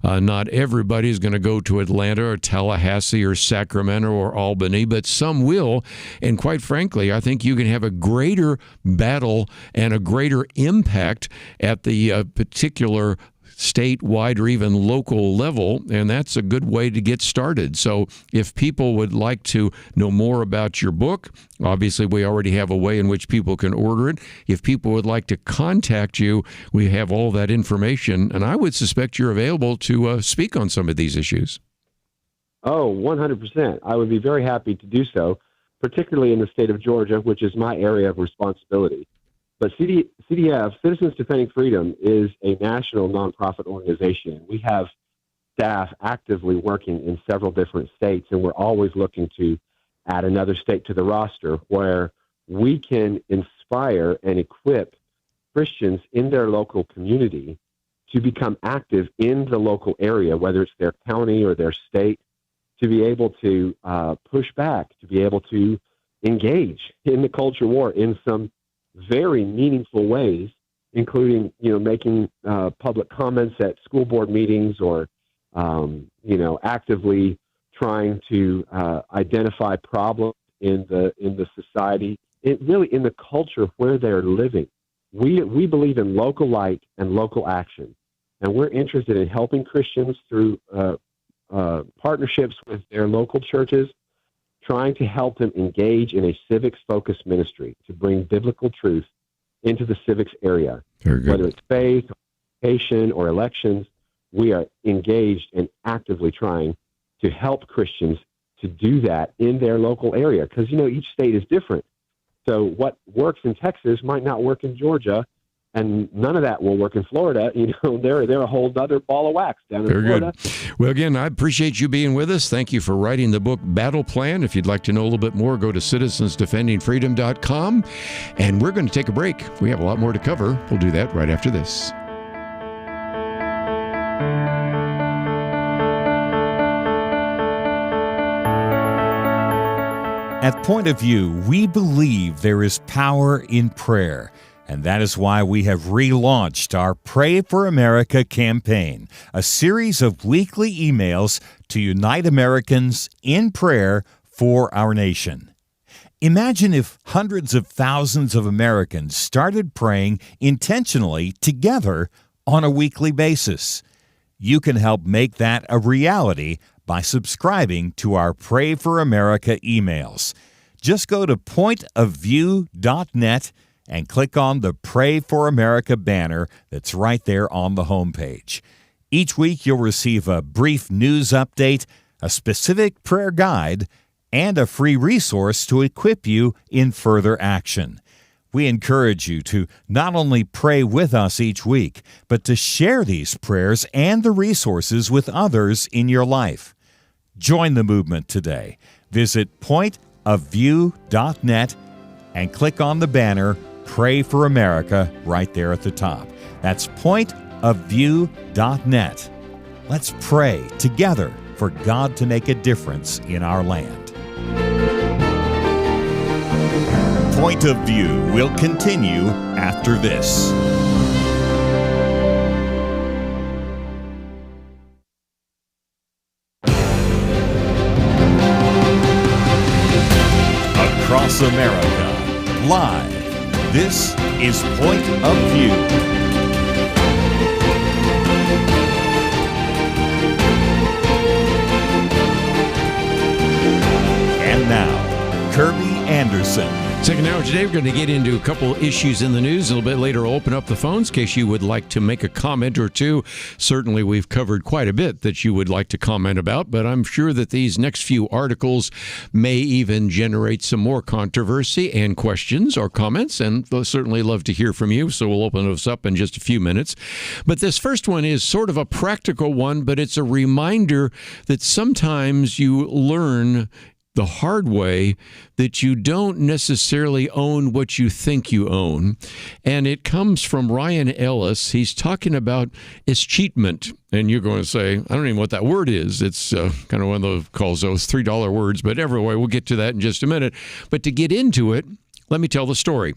Not everybody is going to go to Atlanta or Tallahassee or Sacramento or Albany, but some will. And quite frankly, I think you can have a greater battle and a greater impact at the particular statewide or even local level, and that's a good way to get started. So if people would like to know more about your book, obviously we already have a way in which people can order it. If people would like to contact you, we have all that information, and I would suspect you're available to speak on some of these issues. Oh, 100%. I would be very happy to do so, particularly in the state of Georgia, which is my area of responsibility. But CDF, Citizens Defending Freedom, is a national nonprofit organization. We have staff actively working in several different states, and we're always looking to add another state to the roster where we can inspire and equip Christians in their local community to become active in the local area, whether it's their county or their state, to be able to push back, to be able to engage in the culture war in some very meaningful ways, including, making public comments at school board meetings or, actively trying to identify problems in the society, really in the culture where they're living. We believe in local light and local action, and we're interested in helping Christians through partnerships with their local churches, trying to help them engage in a civics-focused ministry to bring biblical truth into the civics area. Whether it's faith, education, or elections, we are engaged and actively trying to help Christians to do that in their local area. Because, each state is different. So what works in Texas might not work in Georgia, and none of that will work in Florida. They're a whole other ball of wax down in Florida. Good. Well, again, I appreciate you being with us. Thank you for writing the book Battle Plan. If you'd like to know a little bit more, go to citizensdefendingfreedom.com. And we're going to take a break. We have a lot more to cover. We'll do that right after this. At Point of View, we believe there is power in prayer. And that is why we have relaunched our Pray for America campaign, a series of weekly emails to unite Americans in prayer for our nation. Imagine if hundreds of thousands of Americans started praying intentionally together on a weekly basis. You can help make that a reality by subscribing to our Pray for America emails. Just go to pointofview.net and click on the Pray for America banner that's right there on the homepage. Each week you'll receive a brief news update, a specific prayer guide, and a free resource to equip you in further action. We encourage you to not only pray with us each week, but to share these prayers and the resources with others in your life. Join the movement today. Visit pointofview.net and click on the banner Pray for America right there at the top. That's pointofview.net. Let's pray together for God to make a difference in our land. Point of View will continue after this. Across America, live, this is Point of View. And now, Kerby Anderson. Second hour today, we're going to get into a couple issues in the news. A little bit later, I'll open up the phones in case you would like to make a comment or two. Certainly, we've covered quite a bit that you would like to comment about, but I'm sure that these next few articles may even generate some more controversy and questions or comments, and we'll certainly love to hear from you, so we'll open those up in just a few minutes. But this first one is sort of a practical one, but it's a reminder that sometimes you learn the hard way that you don't necessarily own what you think you own. And it comes from Ryan Ellis. He's talking about escheatment. And you're going to say, I don't even know what that word is. It's kind of one of those calls those $3 words. But anyway, we'll get to that in just a minute. But to get into it, let me tell the story.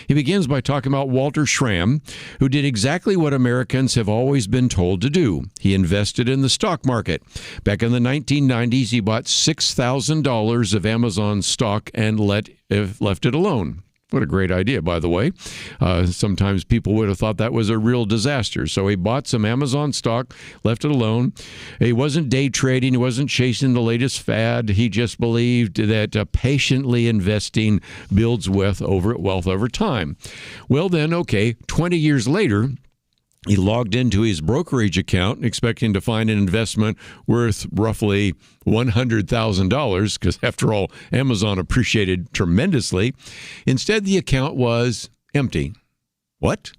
He begins by talking about Walter Schramm, who did exactly what Americans have always been told to do. He invested in the stock market. Back in the 1990s, he bought $6,000 of Amazon stock and left it alone. What a great idea, by the way. Sometimes people would have thought that was a real disaster. So he bought some Amazon stock, left it alone. He wasn't day trading. He wasn't chasing the latest fad. He just believed that patiently investing builds wealth over time. Well, then, okay, 20 years later, he logged into his brokerage account expecting to find an investment worth roughly $100,000 because, after all, Amazon appreciated tremendously. Instead, the account was empty. What?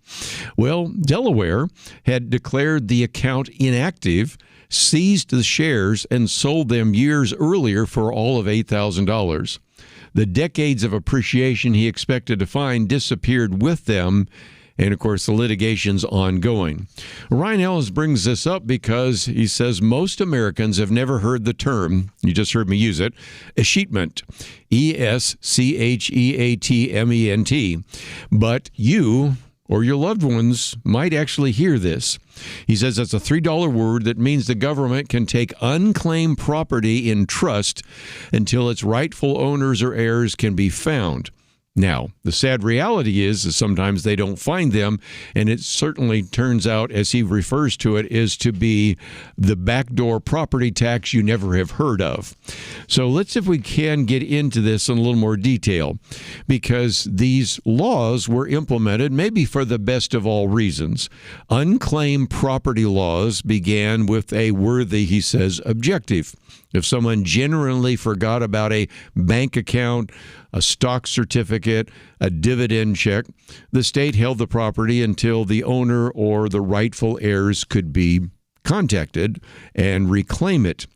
Well, Delaware had declared the account inactive, seized the shares, and sold them years earlier for all of $8,000. The decades of appreciation he expected to find disappeared with them. And, of course, the litigation's ongoing. Ryan Ellis brings this up because he says most Americans have never heard the term, you just heard me use it, escheatment, escheatment. But you or your loved ones might actually hear this. He says that's a $3 word that means the government can take unclaimed property in trust until its rightful owners or heirs can be found. Now, the sad reality is sometimes they don't find them, and it certainly turns out, as he refers to it, is to be the backdoor property tax you never have heard of. So let's see if we can get into this in a little more detail, because these laws were implemented maybe for the best of all reasons. Unclaimed property laws began with a worthy, he says, objective. If someone genuinely forgot about a bank account, a stock certificate, a dividend check, the state held the property until the owner or the rightful heirs could be contacted and reclaim it.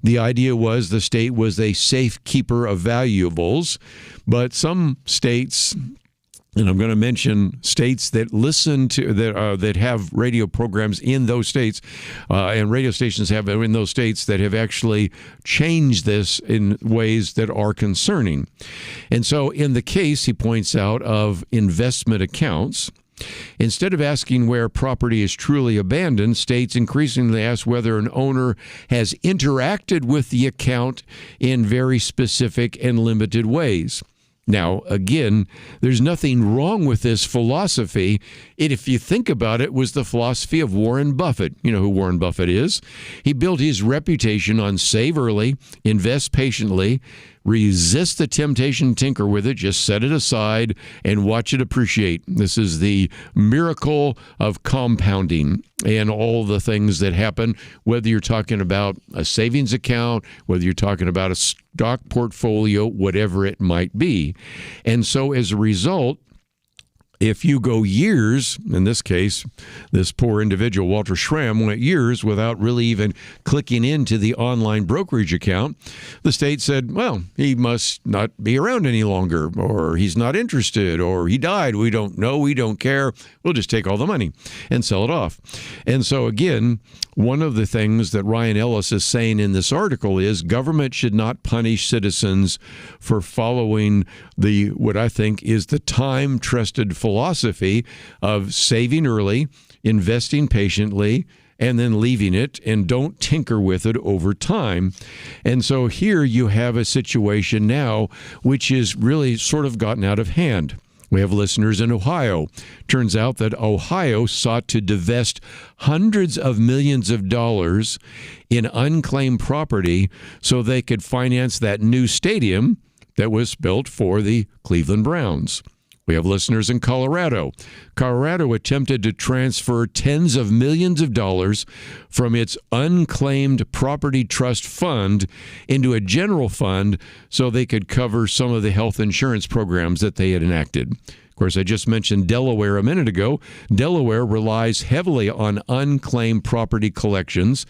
The idea was the state was a safe keeper of valuables, but some states, and I'm going to mention states that listen to that have radio programs in those states, and radio stations have in those states that have actually changed this in ways that are concerning. And so, in the case, he points out, of investment accounts, instead of asking where property is truly abandoned, states increasingly ask whether an owner has interacted with the account in very specific and limited ways. Now, again, there's nothing wrong with this philosophy. If you think about it, was the philosophy of Warren Buffett. You know who Warren Buffett is. He built his reputation on save early, invest patiently, resist the temptation to tinker with it, just set it aside and watch it appreciate. This is the miracle of compounding and all the things that happen, whether you're talking about a savings account, whether you're talking about a stock portfolio, whatever it might be. And so as a result, If you go years, in this case, this poor individual, Walter Schramm, went years without really even clicking into the online brokerage account, the state said, well, he must not be around any longer, or he's not interested, or he died. We don't know. We don't care. We'll just take all the money and sell it off. And so, again, one of the things that Ryan Ellis is saying in this article is government should not punish citizens for following what I think is the time-trusted philosophy of saving early, investing patiently, and then leaving it, and don't tinker with it over time. And so here you have a situation now which is really sort of gotten out of hand. We have listeners in Ohio. Turns out that Ohio sought to divest hundreds of millions of dollars in unclaimed property so they could finance that new stadium that was built for the Cleveland Browns. We have listeners in Colorado. Colorado attempted to transfer tens of millions of dollars from its unclaimed property trust fund into a general fund so they could cover some of the health insurance programs that they had enacted. Of course, I just mentioned Delaware a minute ago. Delaware relies heavily on unclaimed property collections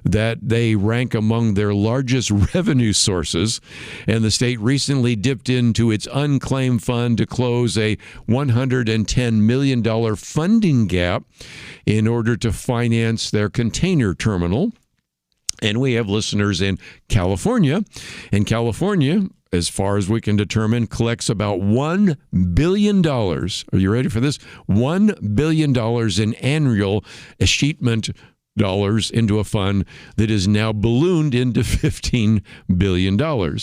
that they rank among their largest revenue sources. And the state recently dipped into its unclaimed fund to close a $110 million funding gap in order to finance their container terminal. And we have listeners in California. And California, as far as we can determine, collects about $1 billion. Are you ready for this? $1 billion in annual escheatment dollars into a fund that is now ballooned into $15 billion.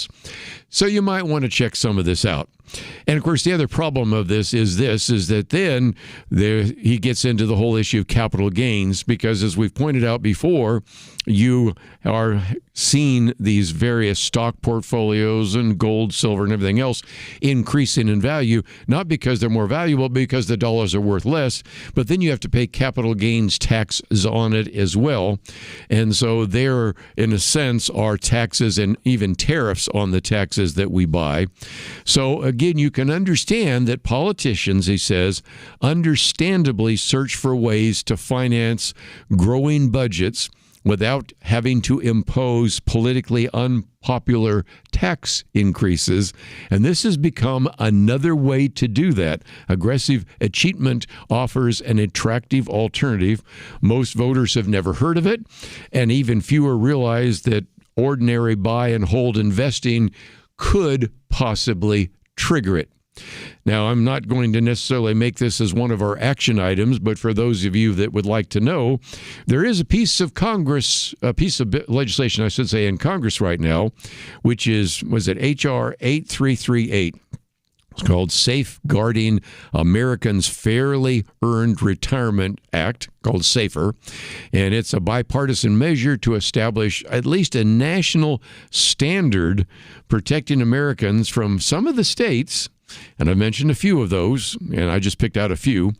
So you might want to check some of this out. And of course, the other problem of this is that then he gets into the whole issue of capital gains, because as we've pointed out before, you are seeing these various stock portfolios and gold, silver, and everything else increasing in value, not because they're more valuable, because the dollars are worth less, but then you have to pay capital gains taxes on it as well. And so there, in a sense, are taxes and even tariffs on the taxes that we buy. So again, you can understand that politicians, he says, understandably search for ways to finance growing budgets without having to impose politically unpopular tax increases. And this has become another way to do that. Aggressive escheatment offers an attractive alternative. Most voters have never heard of it, and even fewer realize that ordinary buy and hold investing could possibly trigger it. Now, I'm not going to necessarily make this as one of our action items, but for those of you that would like to know, there is a piece of legislation, I should say, in Congress right now, which was it H.R. 8338. It's called Safeguarding Americans' Fairly Earned Retirement Act, called SAFER, and it's a bipartisan measure to establish at least a national standard protecting Americans from some of the states, and I've mentioned a few of those, and I just picked out a few,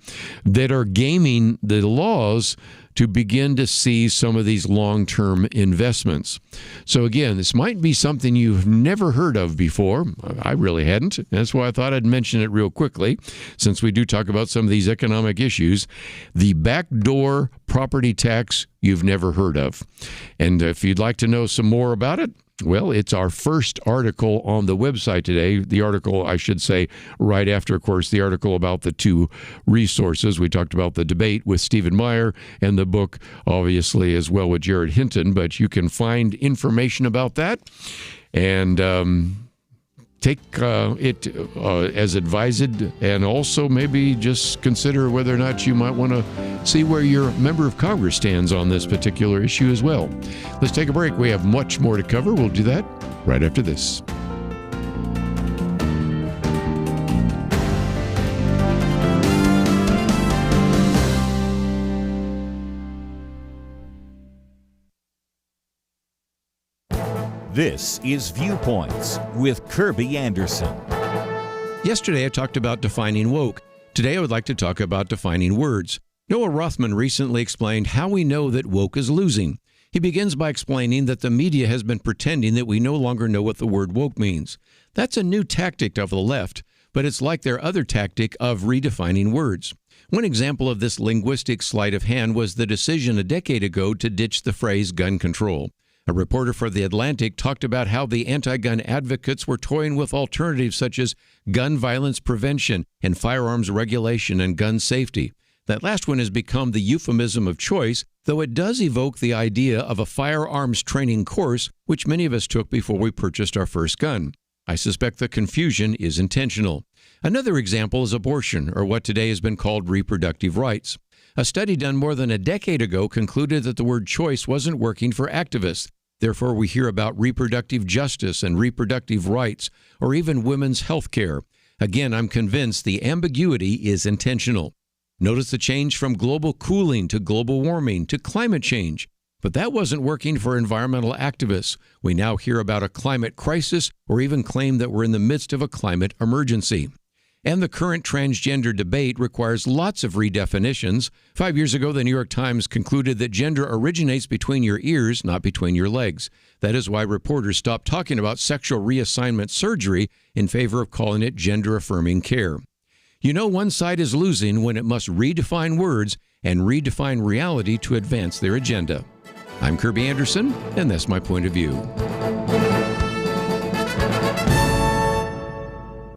that are gaming the laws to begin to see some of these long-term investments. So again, this might be something you've never heard of before. I really hadn't. That's why I thought I'd mention it real quickly, since we do talk about some of these economic issues. The backdoor property tax you've never heard of. And if you'd like to know some more about it, well, it's our first article on the website today. The article, I should say, right after, of course, the article about the two resources. We talked about the debate with Stephen Meyer and the book, obviously, as well with Jarod Hinton. But you can find information about that and take it as advised, and also maybe just consider whether or not you might want to see where your member of Congress stands on this particular issue as well. Let's take a break. We have much more to cover. We'll do that right after this. This is Viewpoints with Kerby Anderson. Yesterday, I talked about defining woke. Today, I would like to talk about defining words. Noah Rothman recently explained how we know that woke is losing. He begins by explaining that the media has been pretending that we no longer know what the word woke means. That's a new tactic of the left. but it's like their other tactic of redefining words. One example of this linguistic sleight of hand was the decision a decade ago to ditch the phrase gun control. A reporter for The Atlantic talked about how the anti-gun advocates were toying with alternatives such as gun violence prevention and firearms regulation and gun safety. That last one has become the euphemism of choice, though it does evoke the idea of a firearms training course, which many of us took before we purchased our first gun. I suspect the confusion is intentional. Another example is abortion, or what today has been called reproductive rights. A study done more than a decade ago concluded that the word choice wasn't working for activists. Therefore, we hear about reproductive justice and reproductive rights, or even women's health care. Again, I'm convinced the ambiguity is intentional. Notice the change from global cooling to global warming to climate change. But that wasn't working for environmental activists. We now hear about a climate crisis or even claim that we're in the midst of a climate emergency. And the current transgender debate requires lots of redefinitions. 5 years ago, the New York Times concluded that gender originates between your ears, not between your legs. That is why reporters stopped talking about sexual reassignment surgery in favor of calling it gender-affirming care. You know one side is losing when it must redefine words and redefine reality to advance their agenda. I'm Kerby Anderson, and that's my point of view.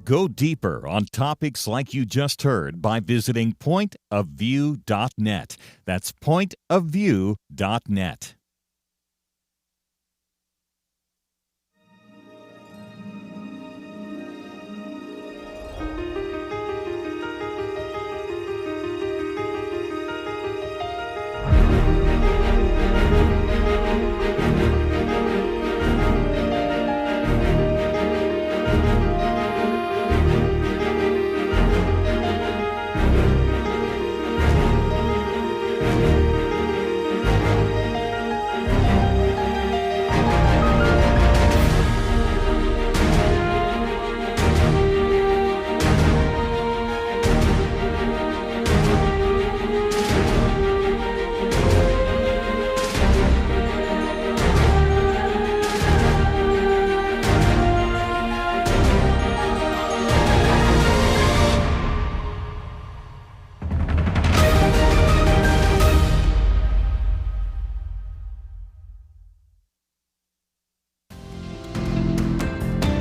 Go deeper on topics like you just heard by visiting pointofview.net. That's pointofview.net.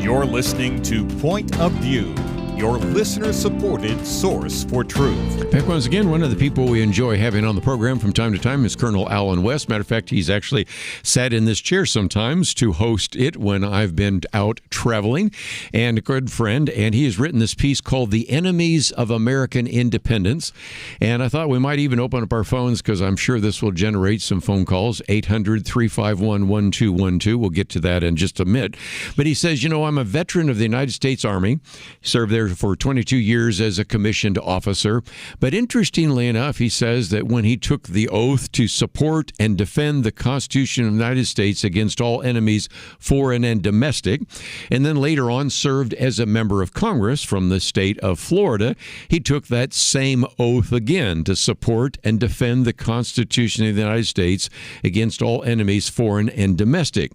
You're listening to Point of View, your listener-supported source for truth. Back once again, one of the people we enjoy having on the program from time to time is Colonel Alan West. Matter of fact, he's actually sat in this chair sometimes to host it when I've been out traveling, and a good friend. And he has written this piece called The Enemies of American Independence. And I thought we might even open up our phones because I'm sure this will generate some phone calls. 800-351-1212. We'll get to that in just a minute. But he says, I'm a veteran of the United States Army, served there for 22 years as a commissioned officer. But interestingly enough, he says that when he took the oath to support and defend the Constitution of the United States against all enemies, foreign and domestic, and then later on served as a member of Congress from the state of Florida, he took that same oath again to support and defend the Constitution of the United States against all enemies, foreign and domestic.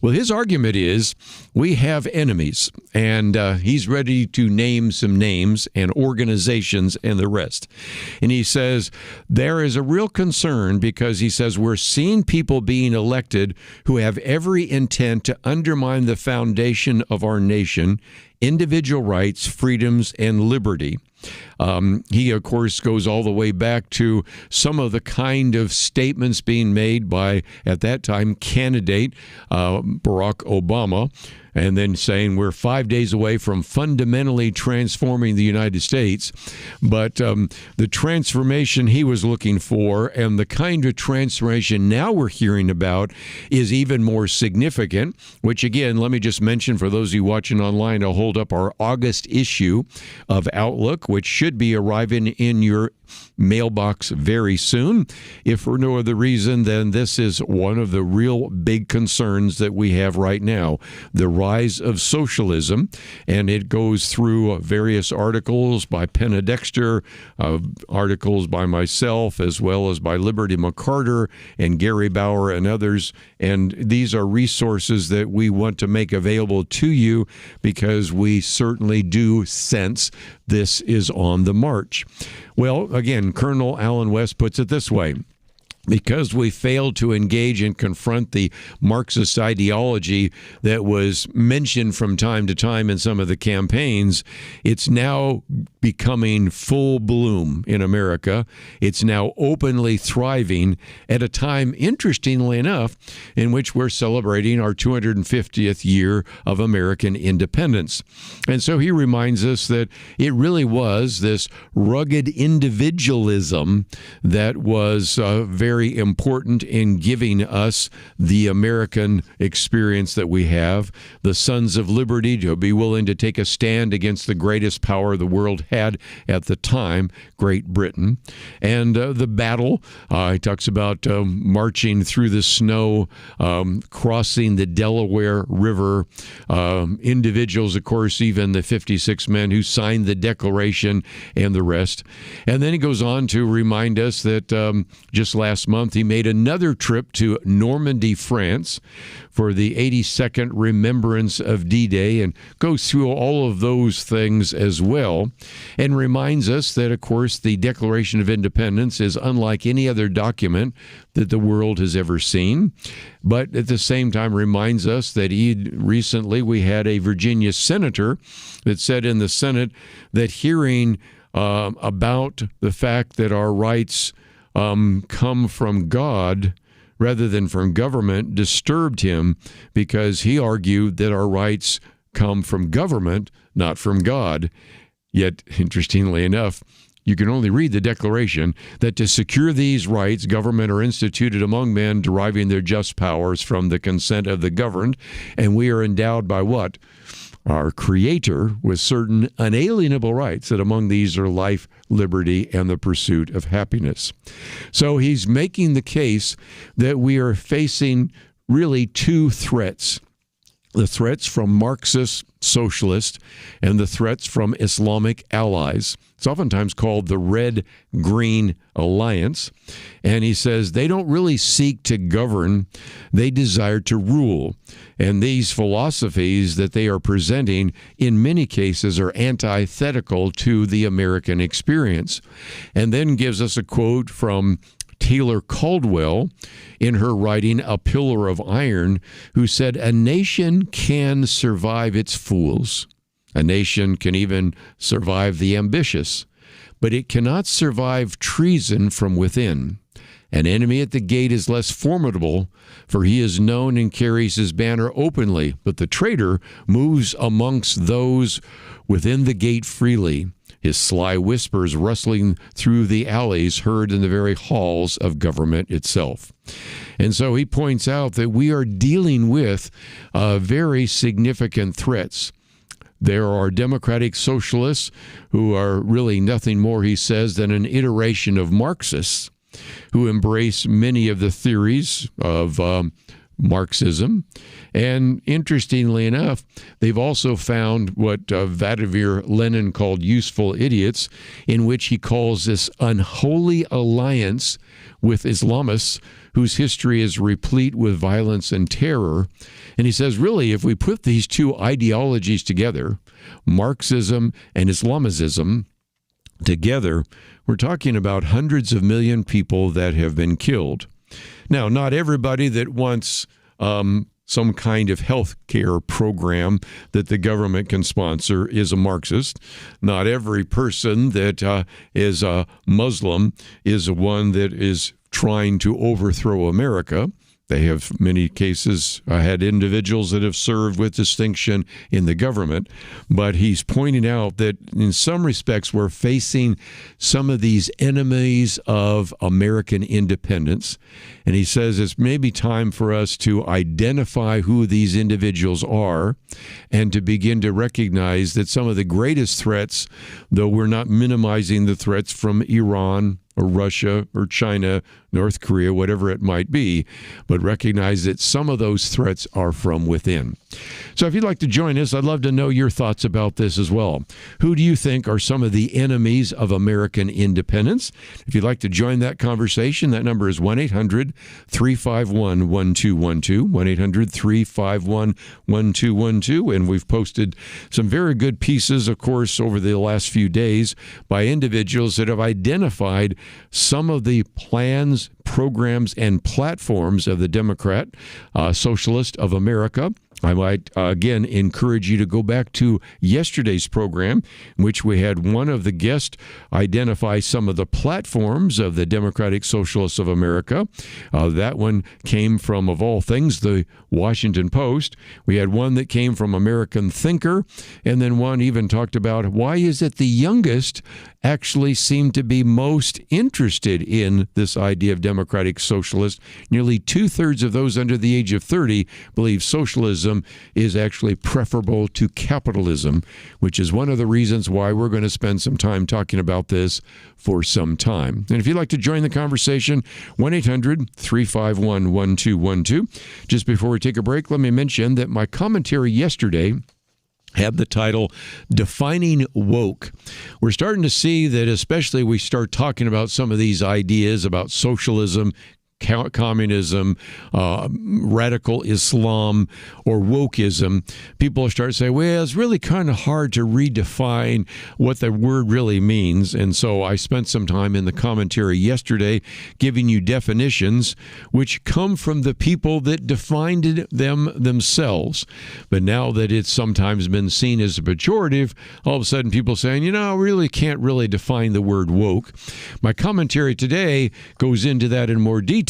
Well, his argument is we have enemies, and he's ready to name some names and organizations and the rest. And he says there is a real concern because he says we're seeing people being elected who have every intent to undermine the foundation of our nation, individual rights, freedoms, and liberty. He, of course, goes all the way back to some of the kind of statements being made by, at that time, candidate Barack Obama, and then saying we're 5 days away from fundamentally transforming the United States. But the transformation he was looking for and the kind of transformation now we're hearing about is even more significant, which, again, let me just mention for those of you watching online, I'll hold up our August issue of Outlook, which should be arriving in your mailbox very soon. If for no other reason, then this is one of the real big concerns that we have right now, the rise of socialism. And it goes through various articles by Penna Dexter, articles by myself, as well as by Liberty McCarter and Gary Bauer and others. And these are resources that we want to make available to you because we certainly do sense this is on the march. Well, again, Colonel Allen West puts it this way. Because we failed to engage and confront the Marxist ideology that was mentioned from time to time in some of the campaigns, it's now becoming full bloom in America. It's now openly thriving at a time, interestingly enough, in which we're celebrating our 250th year of American independence. And so he reminds us that it really was this rugged individualism that was very important in giving us the American experience that we have, the Sons of Liberty, to be willing to take a stand against the greatest power the world had at the time, Great Britain. And the battle, he talks about marching through the snow, crossing the Delaware River, individuals, of course, even the 56 men who signed the Declaration and the rest. And then he goes on to remind us that just last month he made another trip to Normandy, France, for the 82nd Remembrance of D-Day, and goes through all of those things as well, and reminds us that, of course, the Declaration of Independence is unlike any other document that the world has ever seen, but at the same time reminds us that recently we had a Virginia senator that said in the Senate that hearing about the fact that our rights come from God rather than from government disturbed him, because he argued that our rights come from government, not from God. Yet, interestingly enough, you can only read the Declaration that to secure these rights, government are instituted among men, deriving their just powers from the consent of the governed, and we are endowed by what? Our Creator with certain unalienable rights, that among these are life, liberty, and the pursuit of happiness. So he's making the case that we are facing really two threats. The threats from Marxist socialists and the threats from Islamic allies. It's oftentimes called the Red-Green Alliance. And he says they don't really seek to govern, they desire to rule. And these philosophies that they are presenting in many cases are antithetical to the American experience. And then gives us a quote from Taylor Caldwell in her writing A Pillar of Iron, who said, "A nation can survive its fools. A nation can even survive the ambitious, but it cannot survive treason from within. An enemy at the gate is less formidable, for he is known and carries his banner openly, but the traitor moves amongst those within the gate freely, his sly whispers rustling through the alleys heard in the very halls of government itself." And so he points out that we are dealing with very significant threats. There are democratic socialists who are really nothing more, he says, than an iteration of Marxists who embrace many of the theories of Marxism. And interestingly enough, they've also found what Vladimir Lenin called useful idiots, in which he calls this unholy alliance with Islamists whose history is replete with violence and terror. And he says, really, if we put these two ideologies together, Marxism and Islamism together, we're talking about hundreds of million people that have been killed. Now, not everybody that wants some kind of health care program that the government can sponsor is a Marxist. Not every person that is a Muslim is one that is trying to overthrow America. They have many cases had individuals that have served with distinction in the government, but he's pointing out that in some respects we're facing some of these enemies of American independence. And he says it's maybe time for us to identify who these individuals are and to begin to recognize that some of the greatest threats, though we're not minimizing the threats from Iran or Russia or China, North Korea, whatever it might be, but recognize that some of those threats are from within. So if you'd like to join us, I'd love to know your thoughts about this as well. Who do you think are some of the enemies of American independence? If you'd like to join that conversation, that number is 1-800-351-1212, 1-800-351-1212, and we've posted some very good pieces, of course, over the last few days by individuals that have identified some of the plans, programs, and platforms of the Democrat Socialist of America. I might, again, encourage you to go back to yesterday's program, in which we had one of the guests identify some of the platforms of the Democratic Socialists of America. That one came from, of all things, the Washington Post. We had one that came from American Thinker, and then one even talked about why is it the youngest actually seem to be most interested in this idea of democratic socialist. Nearly two-thirds of those under the age of 30 believe socialism is actually preferable to capitalism, which is one of the reasons why we're going to spend some time talking about this for some time. And if you'd like to join the conversation, 1-800-351-1212. Just before we take a break, let me mention that my commentary yesterday had the title, Defining Woke. We're starting to see that, especially we start talking about some of these ideas about socialism, communism, radical Islam, or wokeism, people start saying, well, it's really kind of hard to redefine what the word really means. And so I spent some time in the commentary yesterday giving you definitions which come from the people that defined them themselves. But now that it's sometimes been seen as a pejorative, all of a sudden people saying, I really can't really define the word woke. My commentary today goes into that in more detail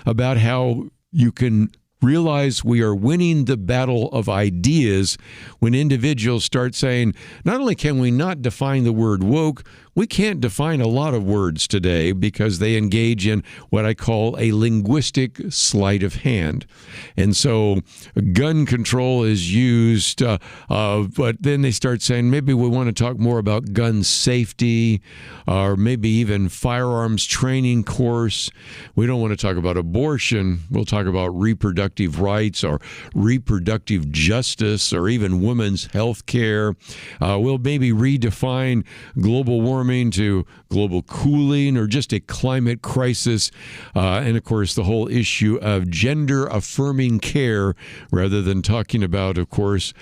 about how you can realize we are winning the battle of ideas when individuals start saying, not only can we not define the word woke, we can't define a lot of words today because they engage in what I call a linguistic sleight of hand. And so gun control is used, but then they start saying maybe we want to talk more about gun safety or maybe even firearms training course. We don't want to talk about abortion. We'll talk about reproductive rights or reproductive justice or even women's health care. We'll maybe redefine global warming to global cooling or just a climate crisis. And, of course, the whole issue of gender-affirming care rather than talking about, of course,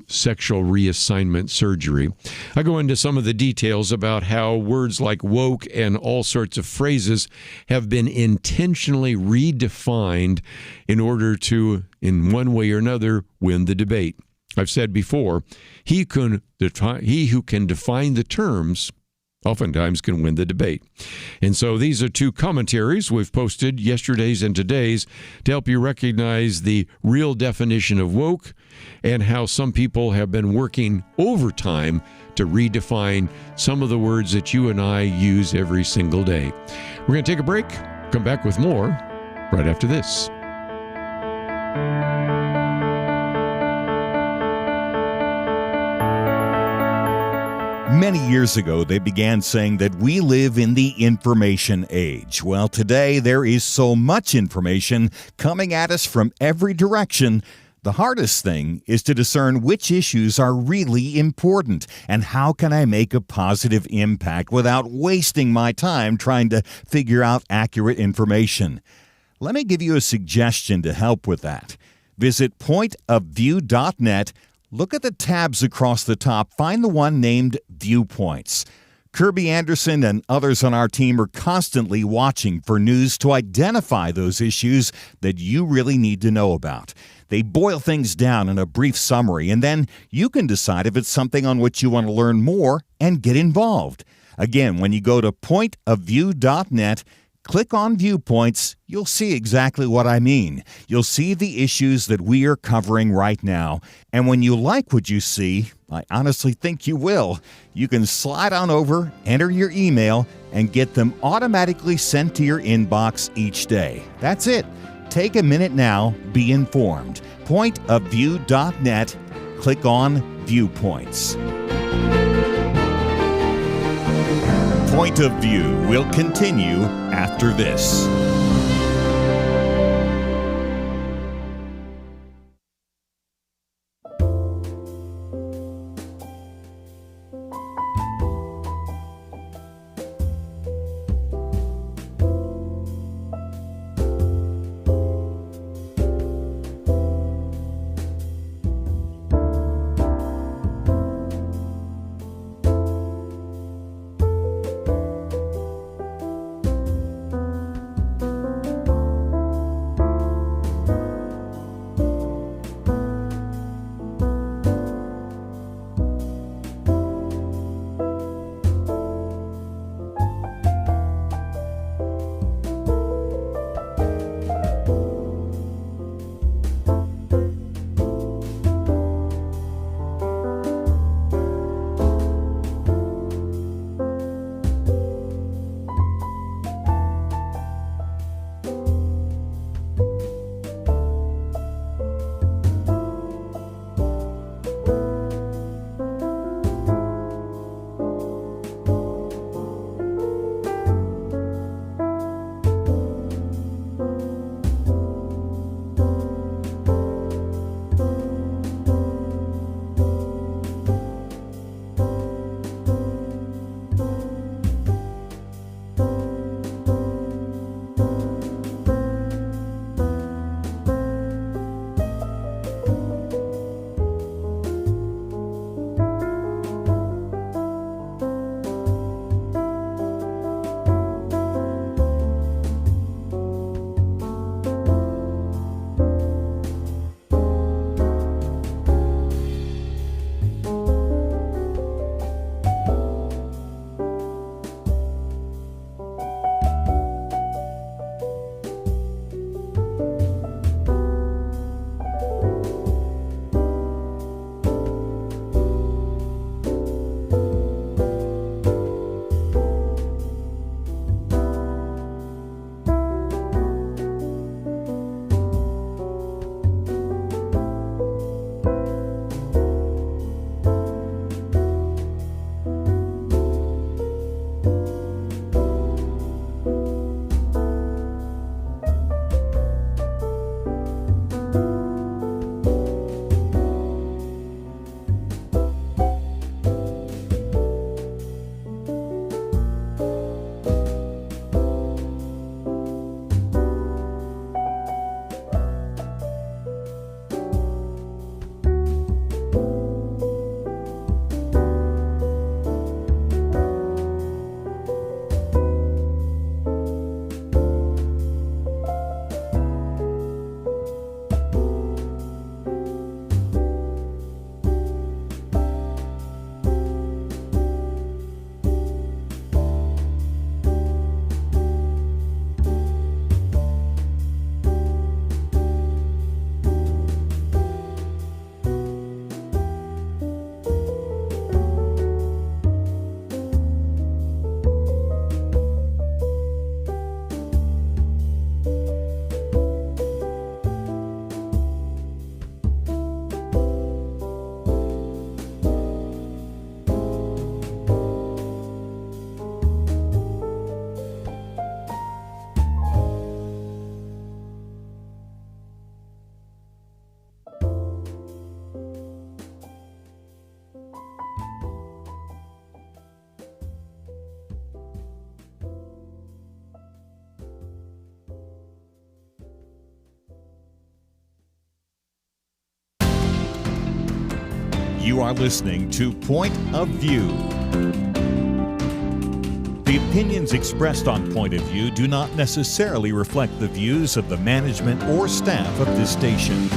sexual reassignment surgery. I go into some of the details about how words like woke and all sorts of phrases have been intentionally redefined in order to, in one way or another, win the debate. I've said before, he who can define the terms oftentimes can win the debate. And so these are two commentaries we've posted, yesterday's and today's, to help you recognize the real definition of woke and how some people have been working overtime to redefine some of the words that you and I use every single day. We're going to take a break, come back with more right after this. Many years ago, they began saying that we live in the information age. Well, today there is so much information coming at us from every direction. The hardest thing is to discern which issues are really important and how can I make a positive impact without wasting my time trying to figure out accurate information. Let me give you a suggestion to help with that. Visit pointofview.net. Look at the tabs across the top. Find the one named Viewpoints. Kerby Anderson and others on our team are constantly watching for news to identify those issues that you really need to know about. They boil things down in a brief summary, and then you can decide if it's something on which you want to learn more and get involved. Again, when you go to pointofview.net, Click on Viewpoints. You'll see exactly what I mean. You'll see the issues that we are covering right now. And when you like what you see, I honestly think you will, you can slide on over, enter your email, and get them automatically sent to your inbox each day. That's it. Take a minute now. Be informed. Pointofview.net. Click on Viewpoints. Point of View will continue after this. You are listening to Point of View. The opinions expressed on Point of View do not necessarily reflect the views of the management or staff of this station.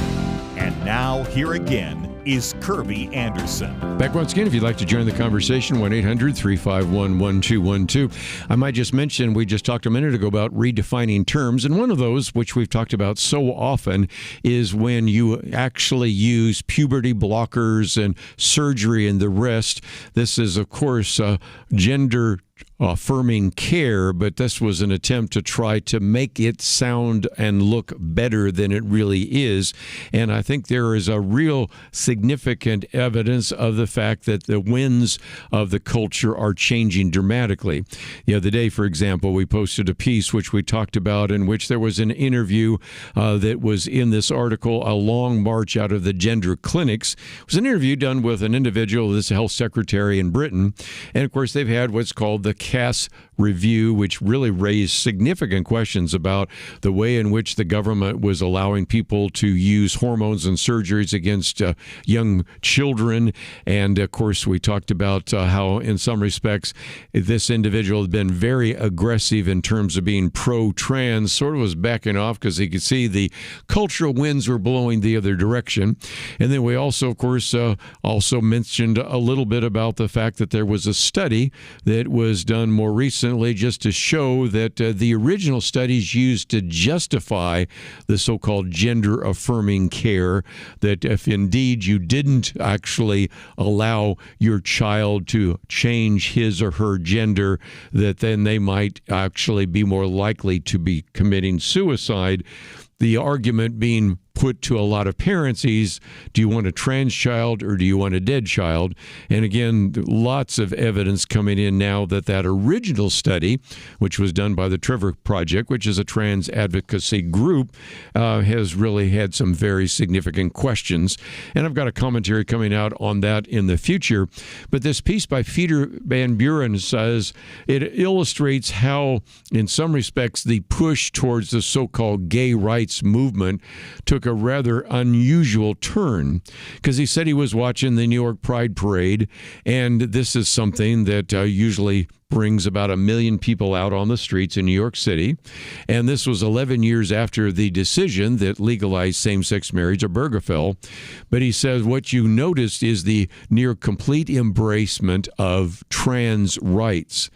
And now, here again, is Kerby Anderson. Back once again, if you'd like to join the conversation, 1-800-351-1212. I might just mention, we just talked a minute ago about redefining terms, and one of those, which we've talked about so often, is when you actually use puberty blockers and surgery and the rest. This is, of course, gender affirming care, but this was an attempt to try to make it sound and look better than it really is. And I think there is a real significant evidence of the fact that the winds of the culture are changing dramatically. The other day, for example, we posted a piece which we talked about in which there was an interview that was in this article, A Long March Out of the Gender Clinics. It was an interview done with an individual, this health secretary in Britain. And of course, they've had what's called the CAS review, which really raised significant questions about the way in which the government was allowing people to use hormones and surgeries against young children. And of course, we talked about how in some respects this individual had been very aggressive in terms of being pro-trans, sort of was backing off because he could see the cultural winds were blowing the other direction. And then we also, of course, also mentioned a little bit about the fact that there was a study that was done more recently just to show that the original studies used to justify the so-called gender-affirming care, that if indeed you didn't actually allow your child to change his or her gender, that then they might actually be more likely to be committing suicide. The argument being put to a lot of parents is, do you want a trans child or do you want a dead child? And again, lots of evidence coming in now that that original study, which was done by the Trevor Project, which is a trans advocacy group, has really had some very significant questions. And I've got a commentary coming out on that in the future. But this piece by Peter Van Buren says it illustrates how, in some respects, the push towards the so-called gay rights movement took a rather unusual turn, because he said he was watching the New York Pride Parade, and this is something that usually brings about 1 million people out on the streets in New York City. And this was 11 years after the decision that legalized same-sex marriage, Obergefell. But he says what you noticed is the near complete embracement of trans rights.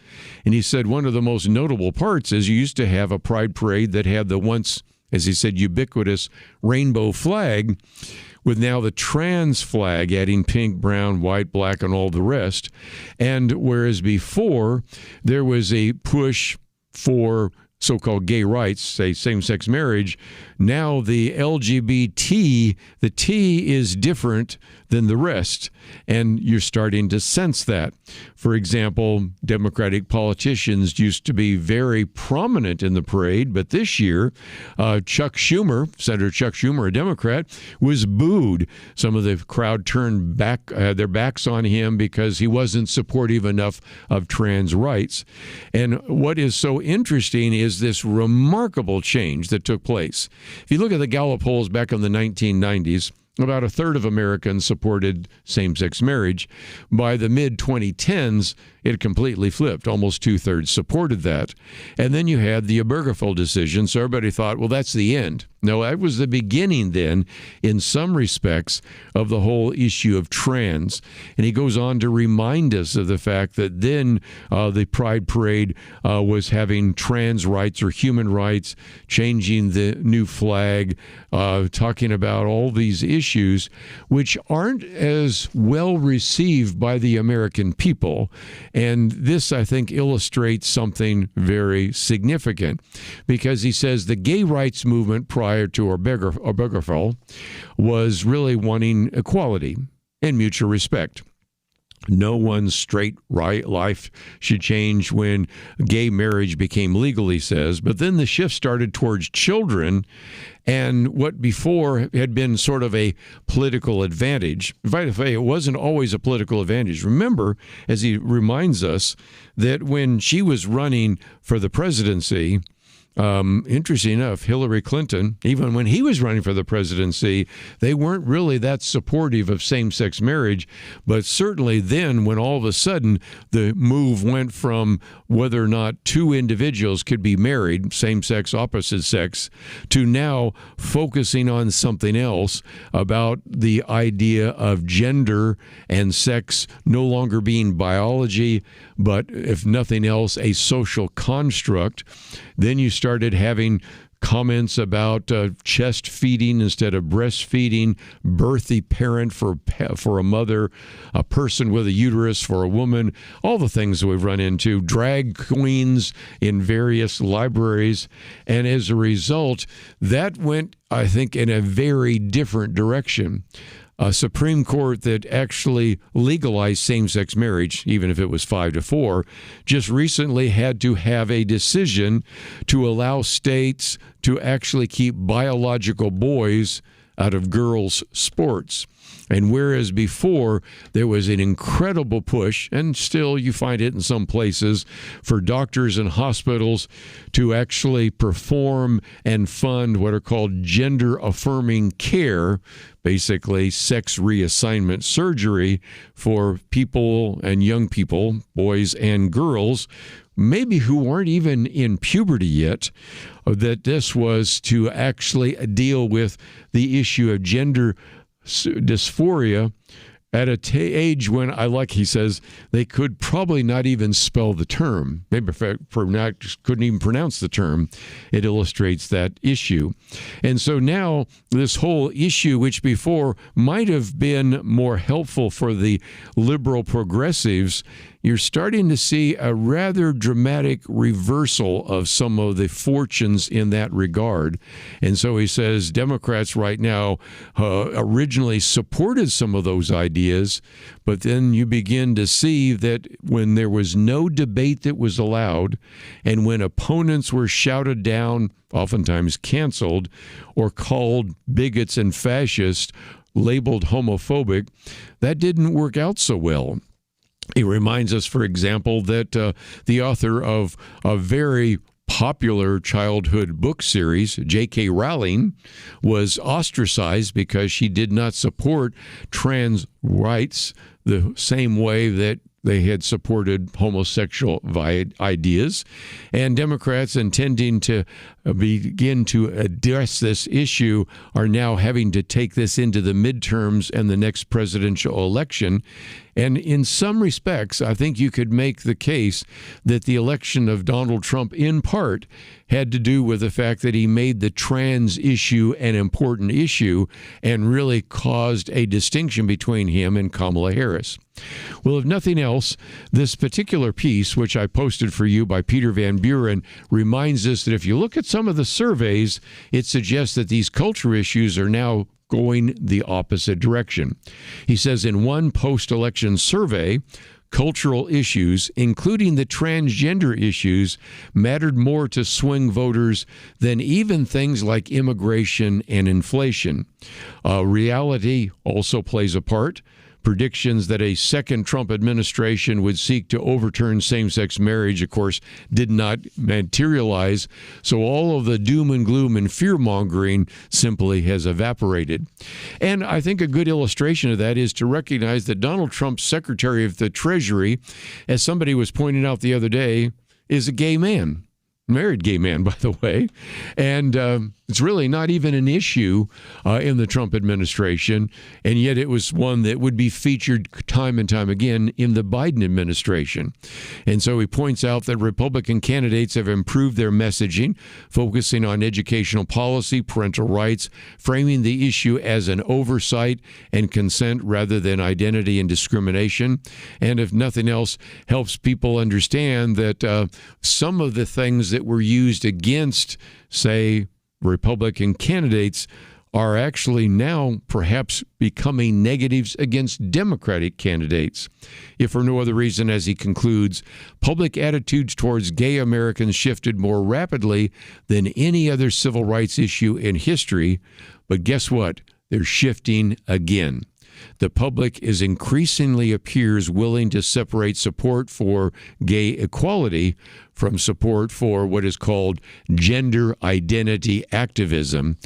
And he said one of the most notable parts is you used to have a pride parade that had the once, as he said, ubiquitous rainbow flag, with now the trans flag adding pink, brown, white, black, and all the rest. And whereas before there was a push for so-called gay rights, say same-sex marriage, now the LGBT, the T is different than the rest, and you're starting to sense that. For example, Democratic politicians used to be very prominent in the parade, but this year, Chuck Schumer, Senator Chuck Schumer, a Democrat, was booed. Some of the crowd turned back their backs on him because he wasn't supportive enough of trans rights. And what is so interesting is this remarkable change that took place. If you look at the Gallup polls back in the 1990s, about a third of Americans supported same-sex marriage. By the mid-2010s, it completely flipped. Almost two-thirds supported that. And then you had the Obergefell decision, so everybody thought, well, that's the end. No, that was the beginning then, in some respects, of the whole issue of trans. And he goes on to remind us of the fact that then the Pride Parade was having trans rights or human rights, changing the new flag, talking about all these issues, which aren't as well received by the American people. And this, I think, illustrates something very significant, because he says the gay rights movement prior to Obergefell was really wanting equality and mutual respect. No one's straight right life should change when gay marriage became legal, he says. But then the shift started towards children, and what before had been sort of a political advantage. By the way, it wasn't always a political advantage. Remember, as he reminds us, that when she was running for the presidency, Interesting enough, Hillary Clinton, even when he was running for the presidency, they weren't really that supportive of same-sex marriage. But certainly then, when all of a sudden the move went from whether or not two individuals could be married, same-sex, opposite sex, to now focusing on something else about the idea of gender and sex no longer being biology, but if nothing else, a social construct, then you started having comments about chest feeding instead of breastfeeding, birthy parent for a mother, a person with a uterus for a woman, all the things we've run into, drag queens in various libraries. And as a result, that went, I think, in a very different direction. A Supreme Court that actually legalized same-sex marriage, even if it was 5-4, just recently had to have a decision to allow states to actually keep biological boys out of girls' sports. And whereas before there was an incredible push, and still you find it in some places, for doctors and hospitals to actually perform and fund what are called gender-affirming care, basically sex reassignment surgery for people and young people, boys and girls, maybe who aren't even in puberty yet, that this was to actually deal with the issue of gender dysphoria at an age when, he says, they could probably not even spell the term. Maybe couldn't even pronounce the term. It illustrates that issue. And so now this whole issue, which before might have been more helpful for the liberal progressives, you're starting to see a rather dramatic reversal of some of the fortunes in that regard. And so he says Democrats right now originally supported some of those ideas, but then you begin to see that when there was no debate that was allowed, and when opponents were shouted down, oftentimes canceled, or called bigots and fascists, labeled homophobic, that didn't work out so well. It reminds us, for example, that the author of a very popular childhood book series, J.K. Rowling, was ostracized because she did not support trans rights the same way that they had supported homosexual ideas. And Democrats intending to begin to address this issue are now having to take this into the midterms and the next presidential election. And in some respects, I think you could make the case that the election of Donald Trump in part had to do with the fact that he made the trans issue an important issue and really caused a distinction between him and Kamala Harris. Well, if nothing else, this particular piece, which I posted for you by Peter Van Buren, reminds us that if you look at some of the surveys, it suggests that these culture issues are now going the opposite direction. He says in one post-election survey, cultural issues, including the transgender issues, mattered more to swing voters than even things like immigration and inflation. Reality also plays a part. Predictions that a second Trump administration would seek to overturn same-sex marriage, of course, did not materialize. So all of the doom and gloom and fear-mongering simply has evaporated. And I think a good illustration of that is to recognize that Donald Trump's Secretary of the Treasury, as somebody was pointing out the other day, is a gay man. Married gay man, by the way. And it's really not even an issue in the Trump administration, and yet it was one that would be featured time and time again in the Biden administration. And so he points out that Republican candidates have improved their messaging, focusing on educational policy, parental rights, framing the issue as an oversight and consent rather than identity and discrimination. And if nothing else, helps people understand that some of the things that were used against, say, Republican candidates are actually now perhaps becoming negatives against Democratic candidates. If for no other reason, as he concludes, public attitudes towards gay Americans shifted more rapidly than any other civil rights issue in history. But guess what? They're shifting again. the public is increasingly appears willing to separate support for gay equality from support for what is called gender identity activism.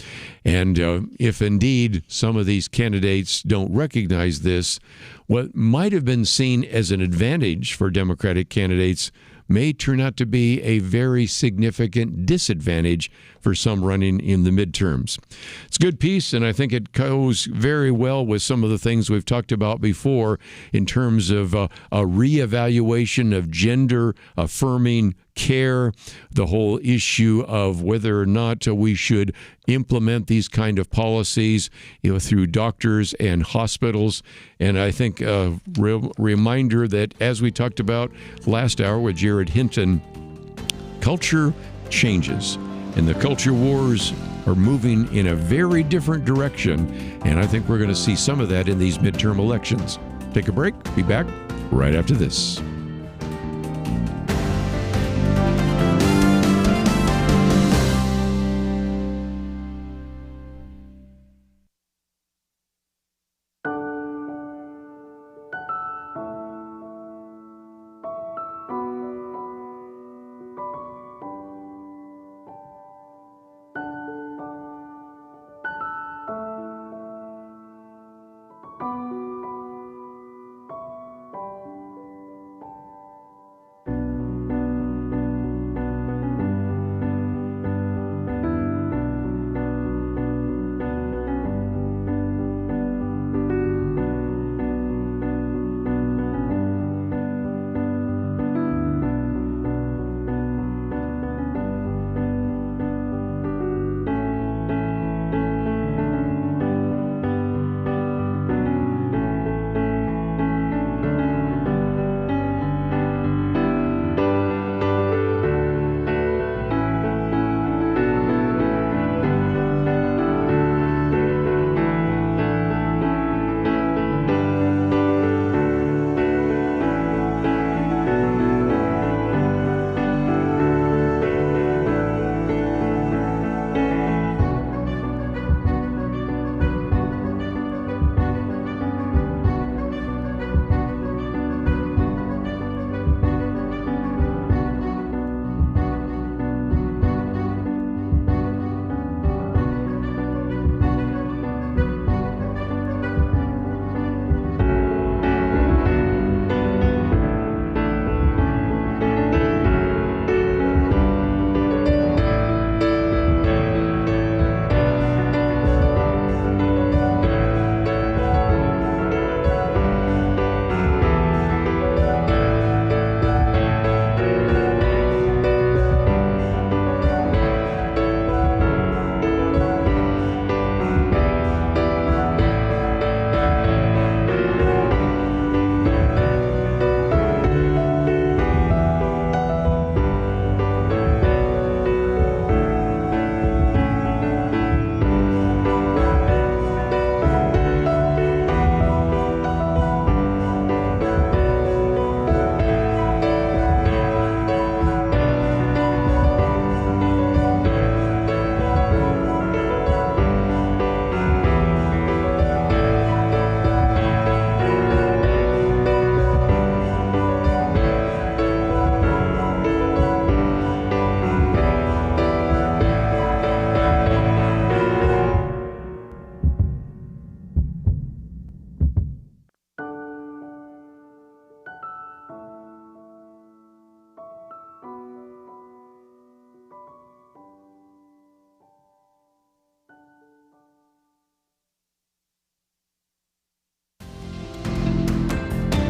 And if indeed some of these candidates don't recognize this, what might have been seen as an advantage for Democratic candidates may turn out to be a very significant disadvantage for some running in the midterms. It's a good piece, and I think it goes very well with some of the things we've talked about before in terms of a reevaluation of gender-affirming care, the whole issue of whether or not we should implement these kind of policies, through doctors and hospitals. And I think a reminder that, as we talked about last hour with Jarod Hinton, culture changes, and the culture wars are moving in a very different direction. And I think we're going to see some of that in these midterm elections. Take a break. Be back right after this.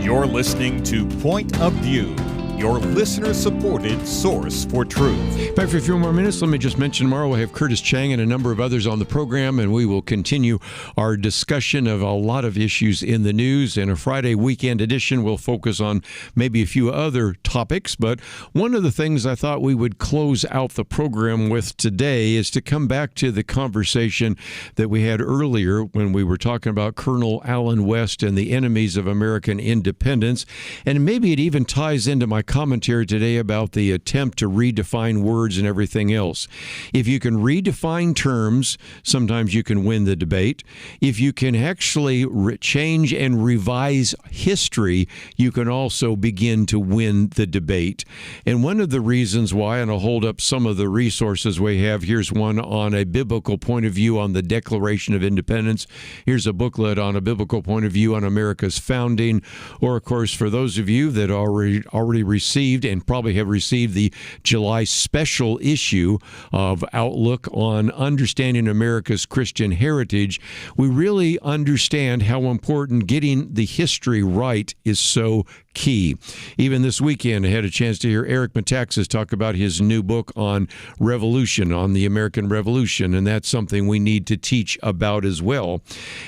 You're listening to Point of View, your listener-supported source for truth. Back for a few more minutes. Let me just mention tomorrow we'll have Curtis Chang and a number of others on the program, and we will continue our discussion of a lot of issues in the news. In a Friday weekend edition, we'll focus on maybe a few other topics, but one of the things I thought we would close out the program with today is to come back to the conversation that we had earlier when we were talking about Colonel Allen West and the enemies of American independence, and maybe it even ties into my commentary today about the attempt to redefine words and everything else. If you can redefine terms, sometimes you can win the debate. If you can actually change and revise history, you can also begin to win the debate. And one of the reasons why, and I'll hold up some of the resources we have. Here's one on a biblical point of view on the Declaration of Independence. Here's a booklet on a biblical point of view on America's founding. Or, of course, for those of you that already received and probably have received the July special issue of Outlook on understanding America's Christian heritage, we really understand how important getting the history right is so key. Even this weekend, I had a chance to hear Eric Metaxas talk about his new book on revolution, on the American Revolution, and that's something we need to teach about as well.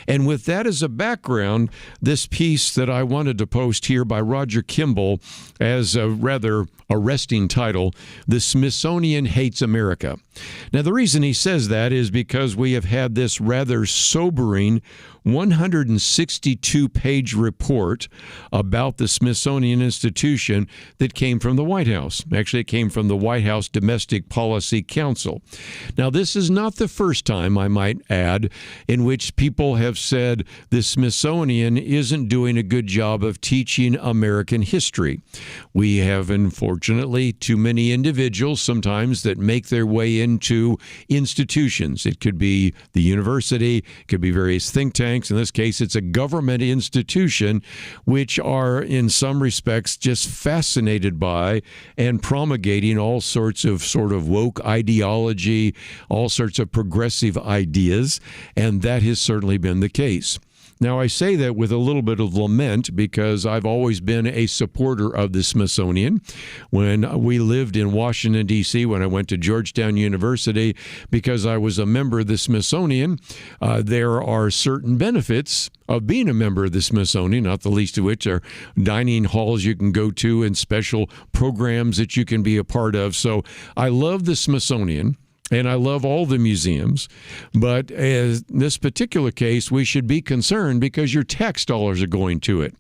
And with that as a background, this piece that I wanted to post here by Roger Kimball as a rather arresting title, "The Smithsonian Hates America." Now, the reason he says that is because we have had this rather sobering 162-page report about the Smithsonian Institution that came from the White House. Actually, it came from the White House Domestic Policy Council. Now, this is not the first time, I might add, in which people have said the Smithsonian isn't doing a good job of teaching American history. We have, unfortunately, too many individuals sometimes that make their way into institutions. It could be the university, it could be various think tanks. In this case, it's a government institution, which are in some respects just fascinated by and promulgating all sorts of sort of woke ideology, all sorts of progressive ideas, and that has certainly been the case. Now, I say that with a little bit of lament because I've always been a supporter of the Smithsonian. When we lived in Washington, D.C., when I went to Georgetown University, because I was a member of the Smithsonian, there are certain benefits of being a member of the Smithsonian, not the least of which are dining halls you can go to and special programs that you can be a part of. So I love the Smithsonian. And I love all the museums, but in this particular case, we should be concerned because your tax dollars are going to it.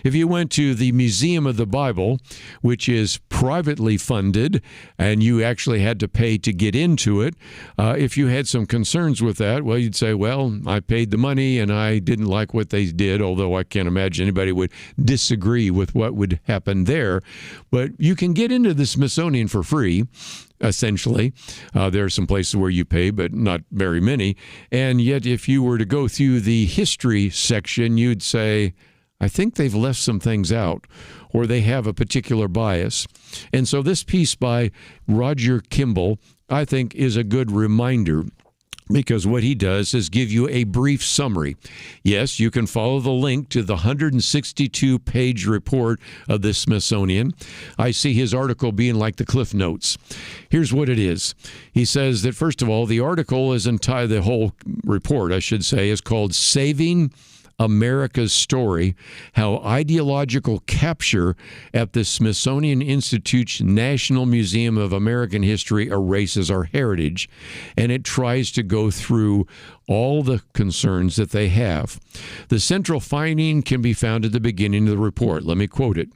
If you went to the Museum of the Bible, which is privately funded, and you actually had to pay to get into it, if you had some concerns with that, well, you'd say, well, I paid the money and I didn't like what they did, although I can't imagine anybody would disagree with what would happen there. But you can get into the Smithsonian for free. Essentially, there are some places where you pay, but not very many. And yet, if you were to go through the history section, you'd say, I think they've left some things out, or they have a particular bias. And so this piece by Roger Kimball, I think, is a good reminder, because what he does is give you a brief summary. Yes, you can follow the link to the 162-page report of the Smithsonian. I see his article being like the Cliff Notes. Here's what it is. He says that, first of all, the article is entitled, the whole report, I should say, is called Saving America's Story, How Ideological Capture at the Smithsonian Institute's National Museum of American History Erases Our Heritage. And it tries to go through all the concerns that they have. The central finding can be found at the beginning of the report. Let me quote it.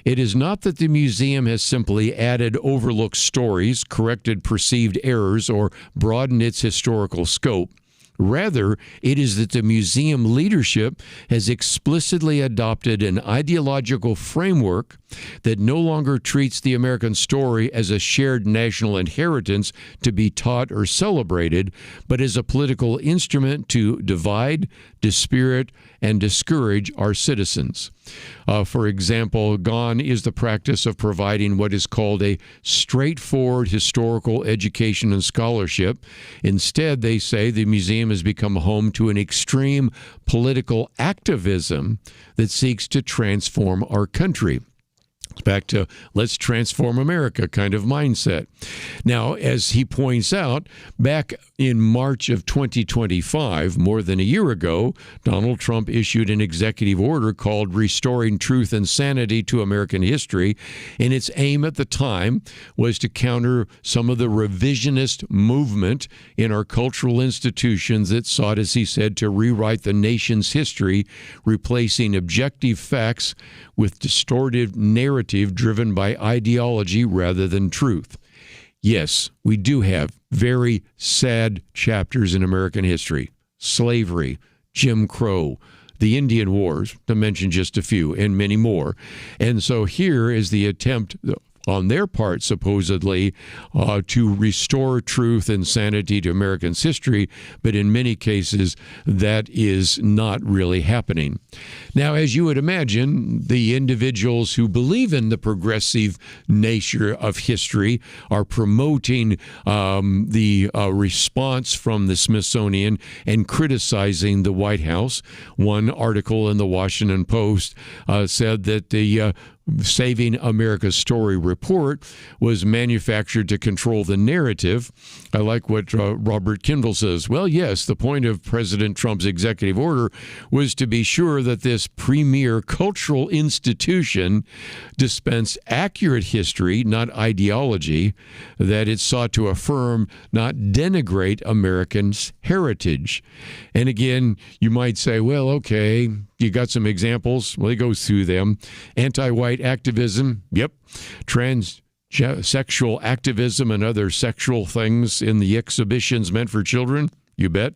It is not that the museum has simply added overlooked stories, corrected perceived errors, or broadened its historical scope. Rather, it is that the museum leadership has explicitly adopted an ideological framework that no longer treats the American story as a shared national inheritance to be taught or celebrated, but as a political instrument to divide, dispirit, and discourage our citizens. For example, gone is the practice of providing what is called a straightforward historical education and scholarship. Instead, they say the museum has become home to an extreme political activism that seeks to transform our country. Back to let's transform America kind of mindset. Now, as he points out, back in March of 2025, more than a year ago, Donald Trump issued an executive order called Restoring Truth and Sanity to American History, and its aim at the time was to counter some of the revisionist movement in our cultural institutions that sought, as he said, to rewrite the nation's history, replacing objective facts with distorted narratives narrative driven by ideology rather than truth. Yes, we do have very sad chapters in American history. Slavery, Jim Crow, the Indian Wars, to mention just a few, and many more. And so here is the attempt on their part, supposedly, to restore truth and sanity to Americans' history, but in many cases, that is not really happening. Now, as you would imagine, the individuals who believe in the progressive nature of history are promoting the response from the Smithsonian and criticizing the White House. One article in the Washington Post said that the Saving America's Story report was manufactured to control the narrative. I like what Robert Kindle says. Well, yes, the point of President Trump's executive order was to be sure that this premier cultural institution dispensed accurate history, not ideology, that it sought to affirm, not denigrate Americans' heritage. And again, you might say, well, okay, you got some examples. Well, he goes through them. Anti-white activism, yep. Transsexual activism and other sexual things in the exhibitions meant for children, you bet.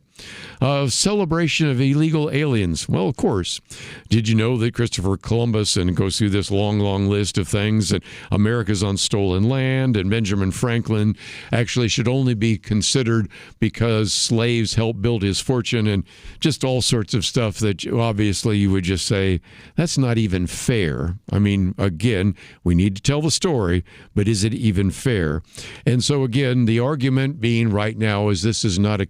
Celebration of illegal aliens. Well, of course. Did you know that Christopher Columbus, and goes through this long, long list of things, and America's on stolen land, and Benjamin Franklin actually should only be considered because slaves helped build his fortune, and just all sorts of stuff that obviously you would just say, that's not even fair. I mean, again, we need to tell the story, but is it even fair? And so again, the argument being right now is this is not a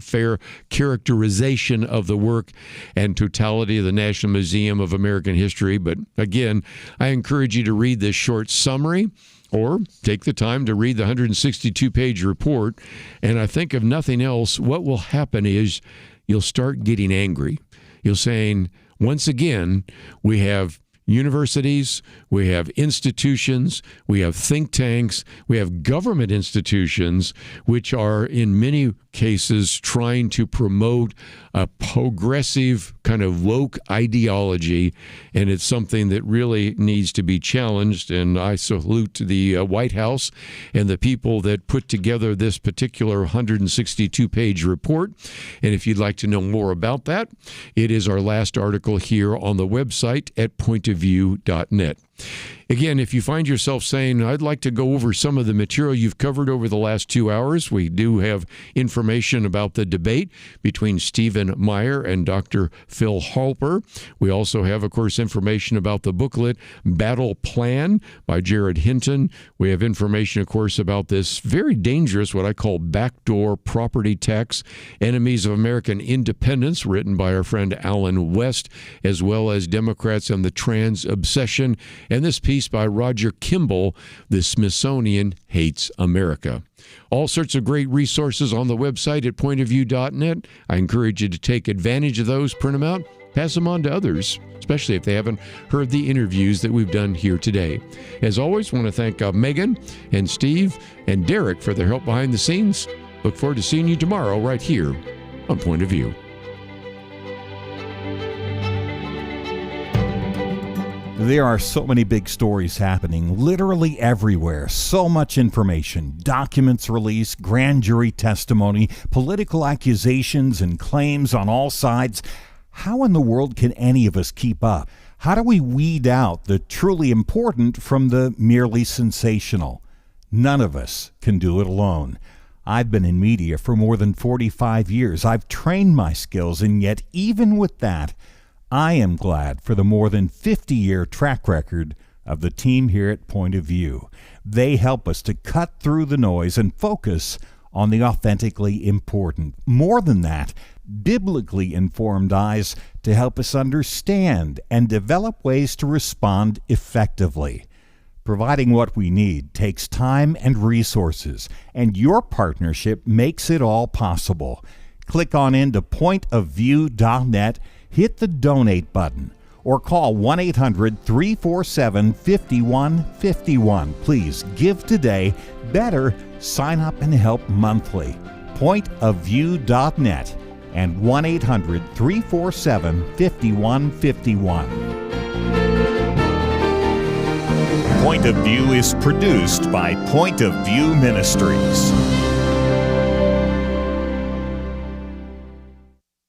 fair characterization of the work and totality of the National Museum of American History. But again, I encourage you to read this short summary or take the time to read the 162-page report. And I think if nothing else, what will happen is you'll start getting angry. You'll saying, once again, we have universities, we have institutions, we have think tanks, we have government institutions, which are in many cases trying to promote a progressive kind of woke ideology, and it's something that really needs to be challenged. And I salute the White House and the people that put together this particular 162-page report. And if you'd like to know more about that, it is our last article here on the website at pointofview.net. Again, if you find yourself saying, I'd like to go over some of the material you've covered over the last 2 hours, we do have information about the debate between Stephen Meyer and Dr. Phil Halper. We also have, of course, information about the booklet Battle Plan by Jarod Hinton. We have information, of course, about this very dangerous, what I call backdoor property tax, Enemies of American Independence, written by our friend Alan West, as well as Democrats and the Trans Obsession, and this piece by Roger Kimball, The Smithsonian Hates America. All sorts of great resources on the website at pointofview.net. I encourage you to take advantage of those, print them out, pass them on to others, especially if they haven't heard the interviews that we've done here today. As always, I want to thank Megan and Steve and Derek for their help behind the scenes. Look forward to seeing you tomorrow right here on Point of View. There are so many big stories happening literally everywhere. So much information, documents released, grand jury testimony, political accusations and claims on all sides. How in the world can any of us keep up? How do we weed out the truly important from the merely sensational? None of us can do it alone. I've been in media for more than 45 years. I've trained my skills, and yet even with that, I am glad for the more than 50-year track record of the team here at Point of View. They help us to cut through the noise and focus on the authentically important. More than that, biblically informed eyes to help us understand and develop ways to respond effectively. Providing what we need takes time and resources, and your partnership makes it all possible. Click on into pointofview.net, hit the donate button, or call 1-800-347-5151. Please give today. Better, sign up and help monthly. Pointofview.net and 1-800-347-5151. Point of View is produced by Point of View Ministries.